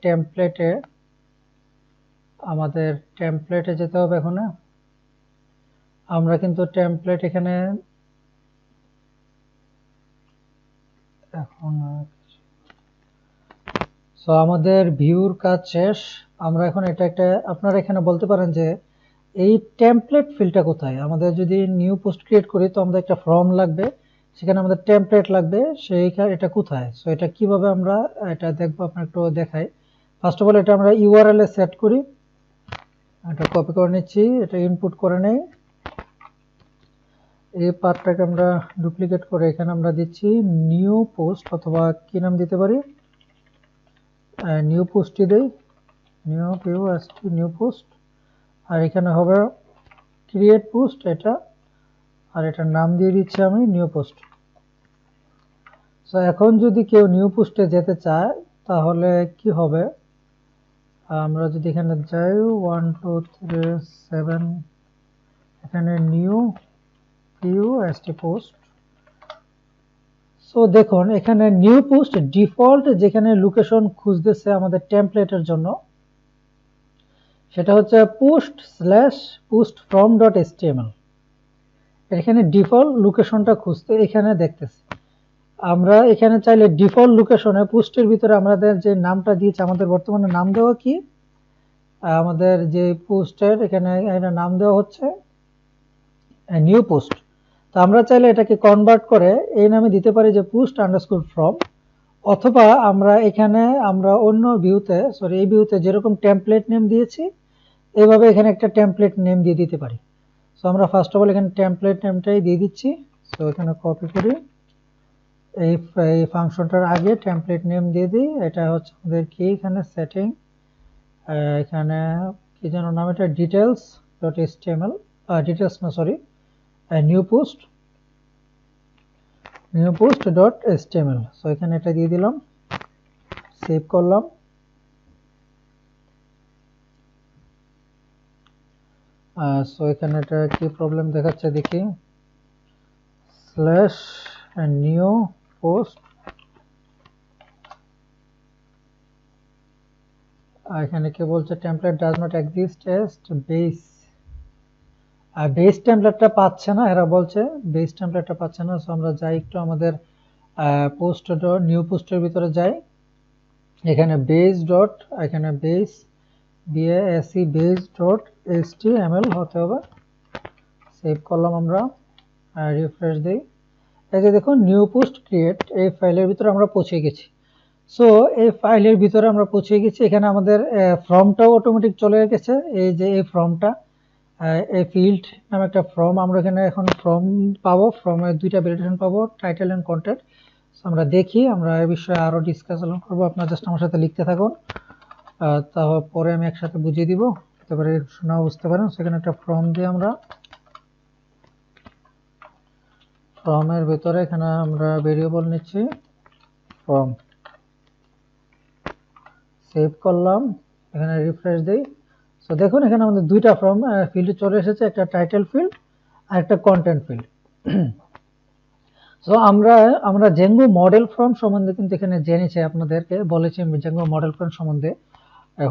টেমপ্লেটে যেতে হবে। এখন আমরা কিন্তু টেমপ্লেট এখানে সো আমাদের ভিউর কাজ শেষ। আমরা এখন এটা একটা, আপনারা এখানে বলতে পারেন যে এই টেমপ্লেট ফিল্ডটা কোথায়। আমাদের যদি নিউ পোস্ট ক্রিয়েট করি তো আমাদের একটা ফর্ম লাগবে, সেখানে আমাদের টেমপ্লেট লাগবে, সেইখানে এটা কোথায়। সো এটা কিভাবে আমরা এটা দেখবো, আপনার একটু দেখাই। ফার্স্ট অফ অল এটা আমরা ইউআরএল এ সেট করি, এটা কপি করে নিচ্ছি, এটা ইনপুট করে নেই, এই পার্টটাকে আমরা ডুপ্লিকেট করে এখানে আমরা দিচ্ছি নিউ পোস্ট, অথবা কি নাম দিতে পারি, নিউ পোস্টই দেই, নিউ পোস্ট। আর এখানে হবে ক্রিয়েট পোস্ট এটা, আর এটার নাম দিয়ে দিচ্ছি আমি নিউ পোস্ট। সো এখন যদি কেউ নিউ পোস্টে যেতে চায় তাহলে কি হবে, আমরা যদি এখানে যাই 1 2 3 7, এখানে নিউ পোস্ট, সো দেখুন এখানে নিউ পোস্ট ডিফল্ট যেখানে লোকেশন খুঁজতেছে আমাদের টেমপ্লেটের জন্য সেটা হচ্ছে post/postfrom.html। এখানে ডিফল্ট লোকেশনটা খুঁজতে এখানে দেখতেছি। আমরা এখানে চাইলে ডিফল্ট লোকেশনে পোস্টের ভিতরে আমাদের যে নামটা দিয়েছে, আমাদের বর্তমানে নাম দেওয়া কি, আমাদের যে পোস্টের এখানে নাম দেওয়া হচ্ছে নিউ পোস্ট। তো আমরা চাইলে এটাকে কনভার্ট করে এই নামে দিতে পারি যে post_from, অথবা আমরা এখানে আমরা অন্য ভিউতে এই ভিউতে যেরকম টেমপ্লেট নেম দিয়েছি এইভাবে এখানে একটা টেমপ্লেট নেম দিয়ে দিতে পারি। সো আমরা ফার্স্ট অফ অল এখানে টেমপ্লেট নেমটাই দিয়ে দিচ্ছি। সো এখানে কপি করি, এই ফাংশনটার আগে টেমপ্লেট নেম দিয়ে দিই। এটা হচ্ছে আমাদের কি এখানে সেটিং, এখানে কি যেন নাম, এটা details.html, ডিটেলস না সরি নিউ post.html। সো এখানে এটা দিয়ে দিলাম, সেভ করলাম। সো এখানে এটা কি প্রবলেম দেখাচ্ছে দেখি, /new post, এখানে কি বলছে template does not exist as base, আর বেস টেমপ্লেটটা পাচ্ছে না, এরা বলছে বেস টেমপ্লেটটা পাচ্ছে না। সো আমরা যাই একটু আমাদের নিউ পোস্টের ভিতরে যাই, এখানে base.html হতে হবে। সেভ করলাম আমরা, রিফ্রেশ দিই। এই যে দেখুন নিউ পোস্ট ক্রিয়েট, এই ফাইলের ভিতরে আমরা পৌঁছে গেছি। সো এই ফাইলের ভিতরে আমরা পৌঁছে গেছি। এখানে আমাদের ফর্মটাও অটোমেটিক চলে গেছে। এই যে এই ফর্মটা, এই ফিল্ড নামে একটা ফর্ম, আমরা এখানে এখন ফর্ম পাবো। ফর্মের দুইটা ভ্যালিডেশন পাবো, টাইটেল এন্ড কন্টেন্ট। আমরা দেখি, আমরা এই বিষয়ে আরো ডিসকাশন করবো। আপনারা জাস্ট আমার সাথে লিখতে থাকুন, তারপরে আমি একসাথে বুঝিয়ে দিব, তারপরে শোনাও বুঝতে পারেন। সেখানে একটা ফর্ম দিয়ে আমরা ফর্মের ভিতরে এখানে আমরা ভেরিয়েবল নিচ্ছি ফর্ম, সেভ করলাম, এখানে রিফ্রেশ দেই। সো দেখুন এখানে আমাদের দুইটা ফর্ম ফিল্ড চলে এসেছে, একটা টাইটেল ফিল্ড আর একটা কন্টেন্ট ফিল্ড। সো আমরা জেঙ্গো মডেল ফর্ম সম্বন্ধে কিন্তু এখানে জেনেছি, আপনাদেরকে বলেছি জেঙ্গো মডেল ফর্ম সম্বন্ধে,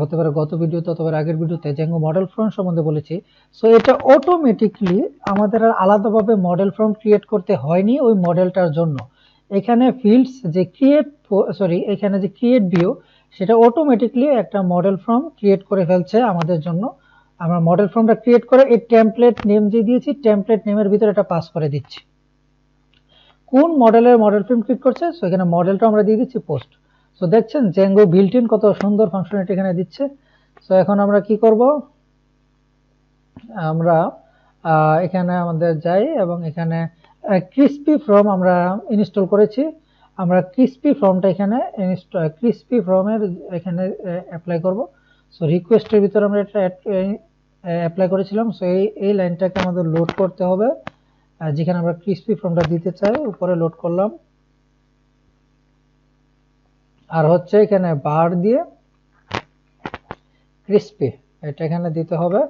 হতে পারে গত ভিডিওতে অথবা আগের ভিডিওতে জেঙ্গো মডেল ফর্ম সম্বন্ধে বলেছি। সো এটা অটোমেটিকলি আমাদের আর আলাদাভাবে মডেল ফর্ম ক্রিয়েট করতে হয়নি ওই মডেলটার জন্য। এখানে ফিল্ডস যে এখানে যে ক্রিয়েট ভিউ, সেটা অটোমেটিকলি একটা মডেল ফর্ম ক্রিয়েট করে ফেলছে আমাদের জন্য। আমরা মডেল ফর্মটা ক্রিয়েট করে এই টেমপ্লেট নেম যে দিয়েছি, টেমপ্লেট নেমের ভিতরে এটা পাস করে দিচ্ছি কোন মডেলের মডেল ফর্ম ক্রিয়েট করছে। সো এখানে মডেলটা আমরা দিয়ে দিচ্ছি পোস্ট। সো দেখছেন জেঙ্গো বিল্ট ইন কত সুন্দর ফাংশনালিটি এখানে দিচ্ছে। সো এখন আমরা কি করব, আমরা এখানে আমাদের যাই এবং এখানে ক্রিসপি ফর্ম আমরা ইনস্টল করেছি। আমরা ক্রিসপি ফর্মটা এখানে ক্রিসপি ফর্মের এখানে অ্যাপ্লাই করব। সো রিকোয়েস্টের ভিতরে আমরা এটা অ্যাপ্লাই করেছিলাম। সো এই লাইনটাকে আমাদের লোড করতে হবে, যেখানে আমরা ক্রিসপি ফর্মটা দিতে চাই, উপরে লোড করলাম। আর হচ্ছে এখানে বার দিয়ে ক্রিসপি এটা এখানে দিতে হবে।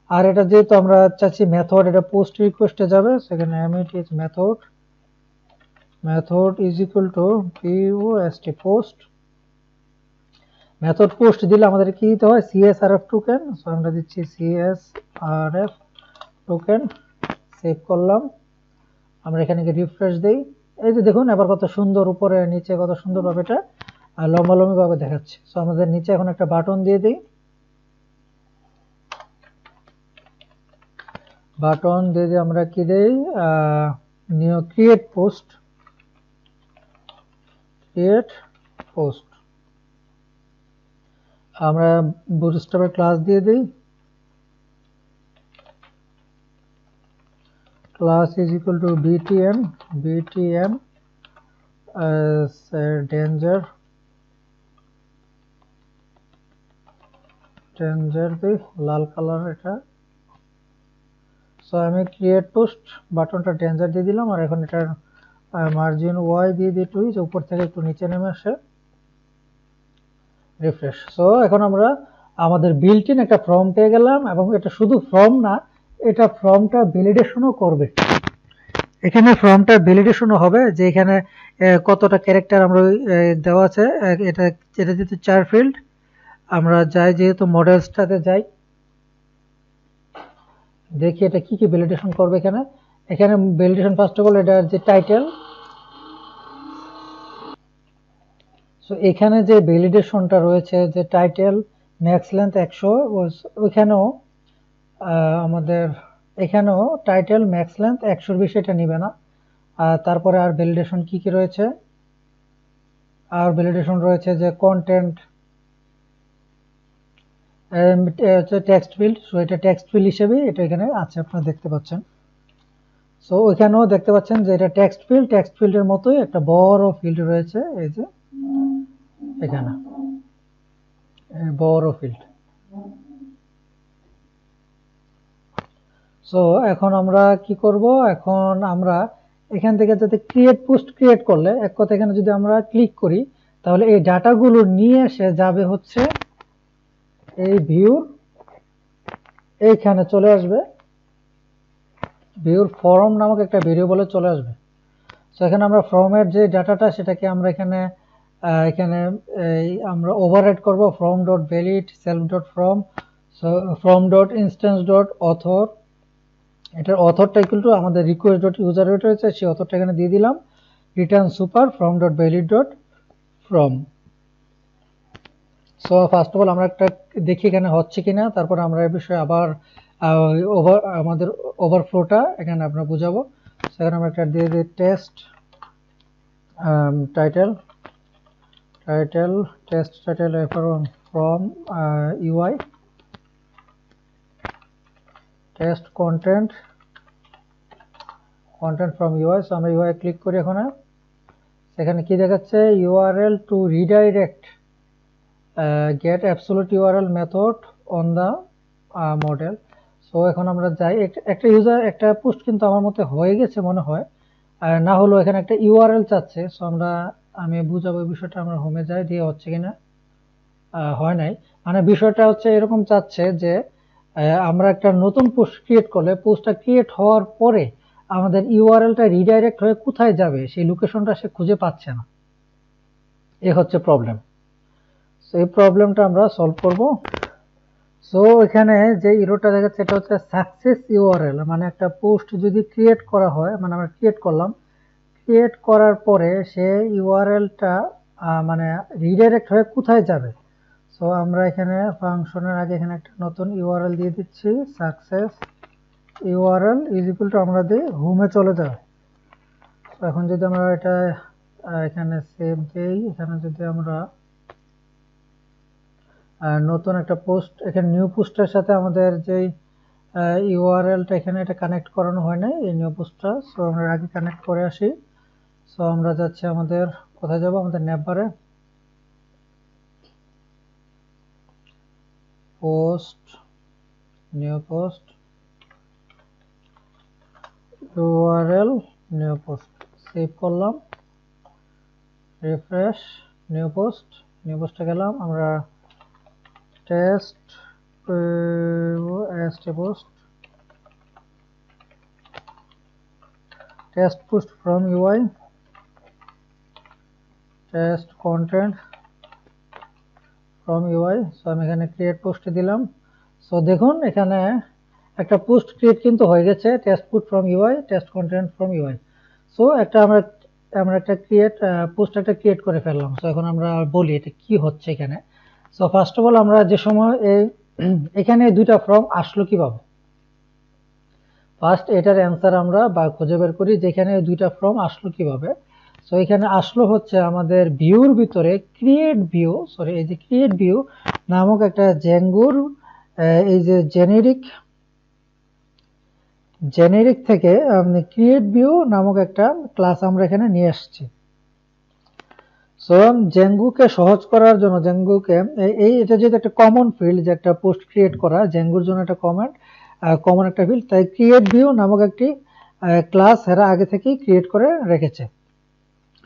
আর এটা যেহেতু আমরা চাচ্ছি মেথড, এটা পোস্ট রিকোয়েস্টে যাবে, সেখানে METS method is equal to post post. Method post দিলে আমাদের কি দিতে হয়, CSRF টোকেন। সো আমরা দিচ্ছি CSRF টোকেন, সেভ করলাম। আমরা এখানে রিফ্রেশ দেই। এই যে দেখুন এবার কত সুন্দর উপরে নিচে কত সুন্দরভাবে এটা লম্বালম্বি ভাবে দেখাচ্ছে। সো আমাদের নিচে এখন একটা বাটন দিয়ে দিই, বাটন দিয়ে আমরা কি দেই, নিউ ক্রিয়েট পোস্ট। আমরা বুটস্ট্র্যাপের ক্লাস দিয়ে দিই, class is equal two btn danger দিই, লাল কালার এটা। সো আমি ক্রিয়েট পোস্ট বাটনটা ডেঞ্জার দিয়ে দিলাম, আর এখন এটার মার্জিন ওয়াই দিয়ে দিই 2, যে উপর থেকে একটু নিচে নেমে আসে। রিফ্রেশ। সো এখন আমরা আমাদের বিল্ট ইন একটা ফর্ম পেয়ে গেলাম, এবং এটা শুধু ফর্ম না, এটা ফর্মটা ভ্যালিডেশনও করবে। এখানে ফর্মটা ভ্যালিডেশনও হবে যে এখানে কতটা ক্যারেক্টার আমরা দেওয়া আছে। এটা এটা যেহেতু 4 ফিল্ড, আমরা যাই যেহেতু মডেলসটাতে যাই, দেখি এটা কি কি ভ্যালিডেশন করবে। এখানে এখানে ভ্যালিডেশন ফার্স্ট অফ অল এটার যে টাইটেল, সো এখানে যে ভ্যালিডেশনটা রয়েছে যে টাইটেল ম্যাক্স লেন্থ 100, ওইখানেও আমাদের এখানেও টাইটেল ম্যাক্স লেন্থ 100-র বেশি এটা নিবে না। তারপরে আর ভ্যালিডেশন কি কি রয়েছে, আর ভ্যালিডেশন রয়েছে যে কন্টেন্ট হচ্ছে টেক্সট ফিল্ড, সো এটা টেক্সট ফিল্ড হিসেবে এটা এখানে আছে, আপনারা দেখতে পাচ্ছেন। সো ওইখানেও দেখতে পাচ্ছেন যে এটা টেক্সট ফিল্ড, টেক্সট ফিল্ডের মতোই একটা বড় ফিল্ড রয়েছে, এই যে এখানে বড় ফিল্ড। সো এখন আমরা কি করব, এখন আমরা এখান থেকে যাতে ক্রিয়েট পোস্ট ক্রিয়েট করলে এক কথা এখানে যদি আমরা ক্লিক করি তাহলে এই ডাটাগুলো নিয়ে এসে যাবে হচ্ছে এই ভিউর এইখানে চলে আসবে, ভিউর ফর্ম নামক একটা ভেরিয়েবলে চলে আসবে। সো এখানে আমরা ফর্মের যে ডাটাটা সেটাকে আমরা এখানে আমরা ওভাররাইড করব form dot valid self dot form, so form dot instance dot author, এটার অথরটা ইকুয়াল টু আমাদের রিকোয়েস্ট ডট ইউজার রয়েছে, সেই অথরটা এখানে দিয়ে দিলাম, return super form dot valid dot form. So first of all আমরা একটা দেখি এখানে হচ্ছে কিনা, তারপর আমরা এই বিষয়ে আবার আমাদের ওভারফ্লোটা এখানে আমরা বুঝাবো। সেখানে আমরা একটা দিয়ে দিই test title test title from UI, test content from UI. So আমরা ইউআই ক্লিক করি, এখন সেখানে কি দেখাচ্ছে, URL to redirect get absolute URL method on the model. So এখন আমরা যাই, একটা পোস্ট কিন্তু আমার মতে হয়ে গেছে মনে হয়, না হলেও এখানে একটা ইউআরএল চাচ্ছে। সো আমি বুঝাবো বিষয়টা, আমরা হোমে যাই, দিয়ে হচ্ছে কিনা, হয় নাই। মানে বিষয়টা হচ্ছে এরকম চাচ্ছে যে আমরা একটা নতুন পোস্ট ক্রিয়েট করলে পোস্টটা ক্রিয়েট হওয়ার পরে আমাদের ইউআরএলটা রিডাইরেক্ট হয়ে কোথায় যাবে সেই লোকেশনটা সে খুঁজে পাচ্ছে না, এ হচ্ছে প্রবলেম। সো এই প্রবলেমটা আমরা সলভ করব। সো এখানে যে ইরোটা দেখাচ্ছে এটা হচ্ছে সাকসেস ইউআরএল, মানে একটা পোস্ট যদি ক্রিয়েট করা হয়, মানে আমরা ক্রিয়েট করলাম, ক্রিয়েট করার পরে সে ইউআরএলটা মানে রিডাইরেক্ট হয়ে কোথায় যাবে। সো আমরা এখানে ফাংশনের আগে এখানে একটা নতুন ইউআরএল দিয়ে দিচ্ছি, success URL is equal two আমরা দিই হোমে চলে যাবে। তো এখন যদি আমরা এটা এখানে সেভ দেই, এখানে যদি আমরা নতুন একটা পোস্ট, এখানে নিউ পোস্টের সাথে আমাদের যে ইউআরএলটা এখানে এটা কানেক্ট করানো হয় না এই নিউ পোস্টটা, সো আমরা আগে কানেক্ট করে আসি। সো আমরা যাচ্ছি আমাদের কোথায় যাব, আমাদের নেটবারে post, new post, URL new post, save করলাম, রিফ্রেশ, নিউ পোস্টে গেলাম, আমরা test post from UI, test content from UI. So আমি এখানে ক্রিয়েট পোস্ট দিলাম। সো দেখুন এখানে একটা পোস্ট ক্রিয়েট কিন্তু হয়ে গেছে, test post from UI, test content from UI. So আমরা একটা পোস্ট একটা ক্রিয়েট করে ফেললাম। সো এখন আমরা বলি এটা কি হচ্ছে এখানে। সো ফার্স্ট অফ অল আমরা যে সময় এখানে দুইটা ফর্ম আসলো কিভাবে, ফার্স্ট এটার অ্যান্সার আমরা খুঁজে বের করি যে এখানে দুইটা ফর্ম আসলো কিভাবে। সো এখানে আসলো হচ্ছে আমাদের ভিউর ভিতরে ক্রিয়েট ভিউ নামক একটা জ্যাঙ্গোর এই যে জেনেরিক থেকে ক্রিয়েট ভিউ নামক একটা ক্লাস আমরা এখানে নিয়ে আসছি। সো জ্যাঙ্গোকে সহজ করার জন্য এটা যেহেতু একটা কমন ফিল্ড, যে একটা পোস্ট ক্রিয়েট করা জ্যাঙ্গোর জন্য একটা কমন একটা ফিল্ড, তাই ক্রিয়েট ভিউ নামক একটি ক্লাস এরা আগে থেকেই ক্রিয়েট করে রেখেছে।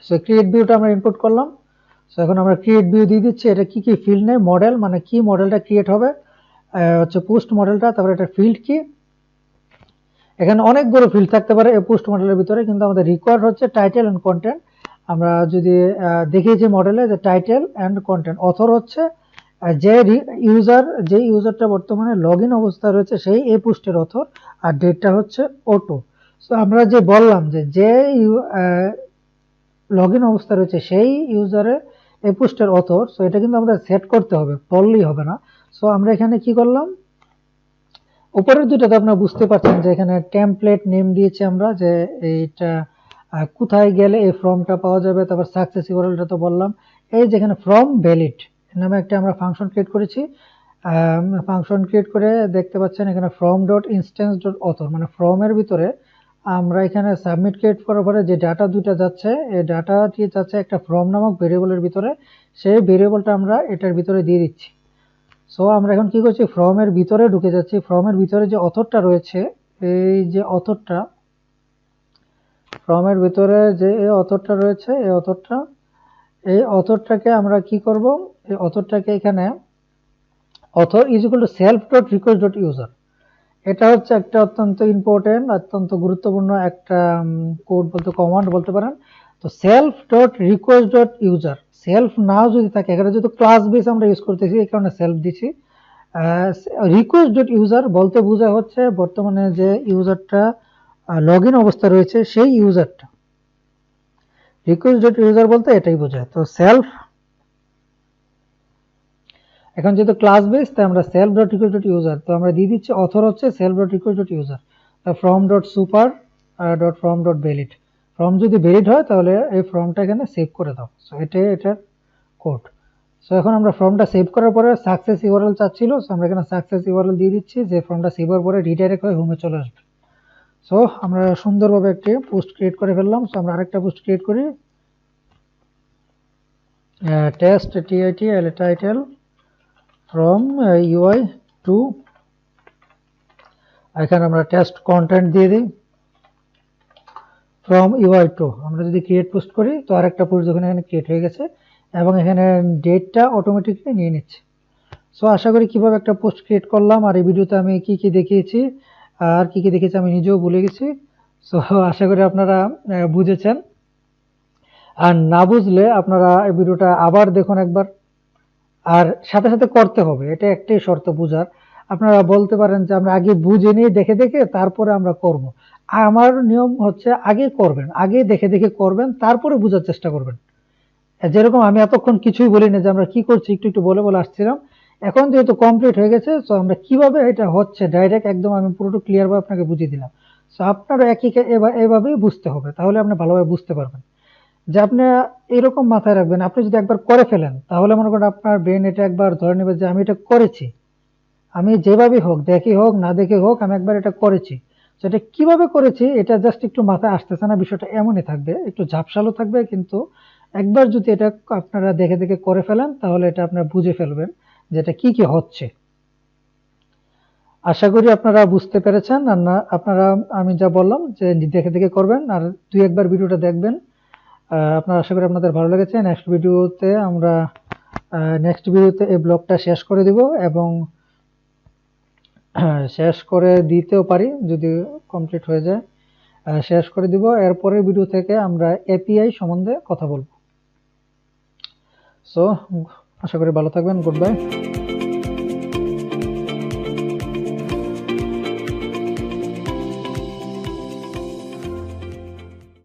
সো ক্রিয়েট ভিউটা আমরা ইনপুট করলাম। সো এখন আমরা ক্রিয়েট ভিউ দিয়ে দিচ্ছি, এটা কি কি ফিল্ড নেই, মডেল মানে কি মডেলটা ক্রিয়েট হবে হচ্ছে পোস্ট মডেলটা, তারপরে এটা ফিল্ড কি, এখানে অনেকগুলো ফিল্ড থাকতে পারে এই পোস্ট মডেলের ভিতরে, কিন্তু আমাদের রিকোয়ার্ড হচ্ছে টাইটেল এন্ড কন্টেন্ট। আমরা যদি দেখিয়েছি মডেলে যে টাইটেল এন্ড কন্টেন্ট, অথর হচ্ছে যে ইউজারটা বর্তমানে লগ ইন অবস্থায় রয়েছে সেই এই পোস্টের অথর, আর ডেটটা হচ্ছে অটো। সো আমরা যে বললাম যে লগ ইন অবস্থায় রয়েছে সেই ইউজারের এই পোস্টের অথর, সো এটা কিন্তু আমাদের সেট করতে হবে, বললেই হবে না। সো আমরা এখানে কি করলাম, উপরের দুইটাতে আপনারা বুঝতে পারছেন যে এখানে টেমপ্লেট নেম দিয়েছি আমরা, যে এইটা কোথায় গেলে এই ফর্মটা পাওয়া যাবে। তারপর সাকসেস ইউআরএলটা তো বললাম। এই যেখানে ফর্ম ভ্যালিড নামে একটা আমরা ফাংশন ক্রিয়েট করেছি। ফাংশন ক্রিয়েট করে দেখতে পাচ্ছেন এখানে form dot instance dot author, মানে ফর্মের ভিতরে আমরা এখানে সাবমিট ক্রিয়েট করার পরে যে ডাটা দুইটা যাচ্ছে, এই ডাটাটি যাচ্ছে একটা ফর্ম নামক ভেরিয়েবলের ভিতরে, সেই ভেরিয়েবলটা আমরা এটার ভিতরে দিয়ে দিচ্ছি। সো আমরা এখন কি করছি, ফর্মের ভিতরে ঢুকে যাচ্ছি। ফর্মের ভিতরে যে অথরটা রয়েছে, এই যে অথরটা, ফর্মের ভিতরে যে এই অথরটা রয়েছে, এই অথরটাকে আমরা কি করব, এই অথরটাকে এখানে author is equal two self dot request dot user, এটা হচ্ছে একটা অত্যন্ত ইম্পর্টেন্ট, অত্যন্ত গুরুত্বপূর্ণ একটা কোড বলতে, কমান্ড বলতে পারেন। তো self dot request dot user, self now যদি থাকে, এখানে যেহেতু ক্লাস বেস আমরা ইউজ করতেছি এই কারণে সেলফ দিছি। রিকোয়েস্ট ডট ইউজার বলতে বোঝা হচ্ছে বর্তমানে যে ইউজারটা লগ ইন অবস্থা রয়েছে সেই ইউজারটা, রিকোয়েস্ট ডট ইউজার বলতে এটাই বোঝায়। তো সেলফ, এখন যেহেতু ক্লাস বেস তাই আমরা self dot request dot user, তো আমরা দিয়ে দিচ্ছি অথর হচ্ছে self dot request dot user, form dot super dot form dot valid. Form যদি ভ্যালিড হয় তাহলে এই ফর্মটা এখানে সেভ করে দাও। সো এটার কোড। সো এখন আমরা ফর্মটা সেভ করার পরে সাকসেস ইউআরএল চাচ্ছিল, সো আমরা এখানে সাকসেস ইউআরএল দিয়ে দিচ্ছি, যে ফর্মটা সেভ হওয়ার পরে রিডাইরেক্ট হয়ে হোমে চলে আসবে। সো আমরা সুন্দরভাবে একটি পোস্ট ক্রিয়েট করে ফেললাম। সো আমরা আরেকটা পোস্ট ক্রিয়েট করি, test title from UI two, এখানে আমরা টেস্ট কন্টেন্ট দিয়ে দিই ফ্রম UI টু। আমরা যদি ক্রিয়েট পোস্ট করি তো আরেকটা পোস্ট যখন এখানে ক্রিয়েট হয়ে গেছে এবং এখানে ডেটটা অটোমেটিকলি নিয়ে নিচ্ছে। সো আশা করি কিভাবে একটা পোস্ট ক্রিয়েট করলাম, আর এই ভিডিওতে আমি কি কি দেখিয়েছি আর কি কি দেখেছি আমি নিজেও ভুলে গেছি। সো আশা করি আপনারা বুঝেছেন, আর না বুঝলে আপনারা এই ভিডিওটা আবার দেখুন একবার, আর সাথে সাথে করতে হবে, এটা একটাই শর্ত বুঝার। আপনারা বলতে পারেন যে আমরা আগে বুঝে নিয়ে দেখে দেখে তারপরে আমরা করব, আমার নিয়ম হচ্ছে আগে করবেন, আগে দেখে দেখে করবেন, তারপরে বোঝার চেষ্টা করবেন। যেরকম আমি এতক্ষণ কিছুই বলি না, যে আমরা কি করছি একটু একটু বলে বলে আসছিলাম, এখন যেহেতু কমপ্লিট হয়ে গেছে, তো আমরা কিভাবে এটা হচ্ছে ডাইরেক্ট একদম আমি পুরোটা ক্লিয়ার ভাবে আপনাকে বুঝিয়ে দিলাম। সো আপনারও একই এভাবেই বুঝতে হবে, তাহলে আপনি ভালোভাবে বুঝতে পারবেন। যে আপনি এরকম মাথায় রাখবেন, আপনি যদি একবার করে ফেলেন তাহলে মনে করেন আপনার ব্রেন এটা একবার ধরে নেবে যে আমি এটা করেছি, আমি যেভাবেই হোক, দেখে হোক না দেখে হোক, আমি একবার এটা করেছি। সেটা কিভাবে করেছি এটা জাস্ট একটু মাথায় আসতেছে না, বিষয়টা এমনই থাকবে, একটু ঝাপসালো থাকবে, কিন্তু একবার যদি এটা আপনারা দেখে দেখে করে ফেলেন তাহলে এটা আপনারা বুঝে ফেলবেন যে এটা কি কি হচ্ছে। আশা করি আপনারা বুঝতে পেরেছেন। আর না আপনারা, আমি যা বললাম যে দেখে দেখে করবেন, আর দুই একবার ভিডিওটা দেখবেন। আপনারা, আশা করি আপনাদের ভালো লেগেছে। নেক্সট ভিডিওতে এই ব্লগটা শেষ করে দিব, এবং শেষ করে দিতেও পারি যদি কমপ্লিট হয়ে যায়, শেষ করে দিব। এরপরের ভিডিও থেকে আমরা এপিআই সম্বন্ধে কথা বলবো। সো আশা করি ভালো থাকবেন। Good bye.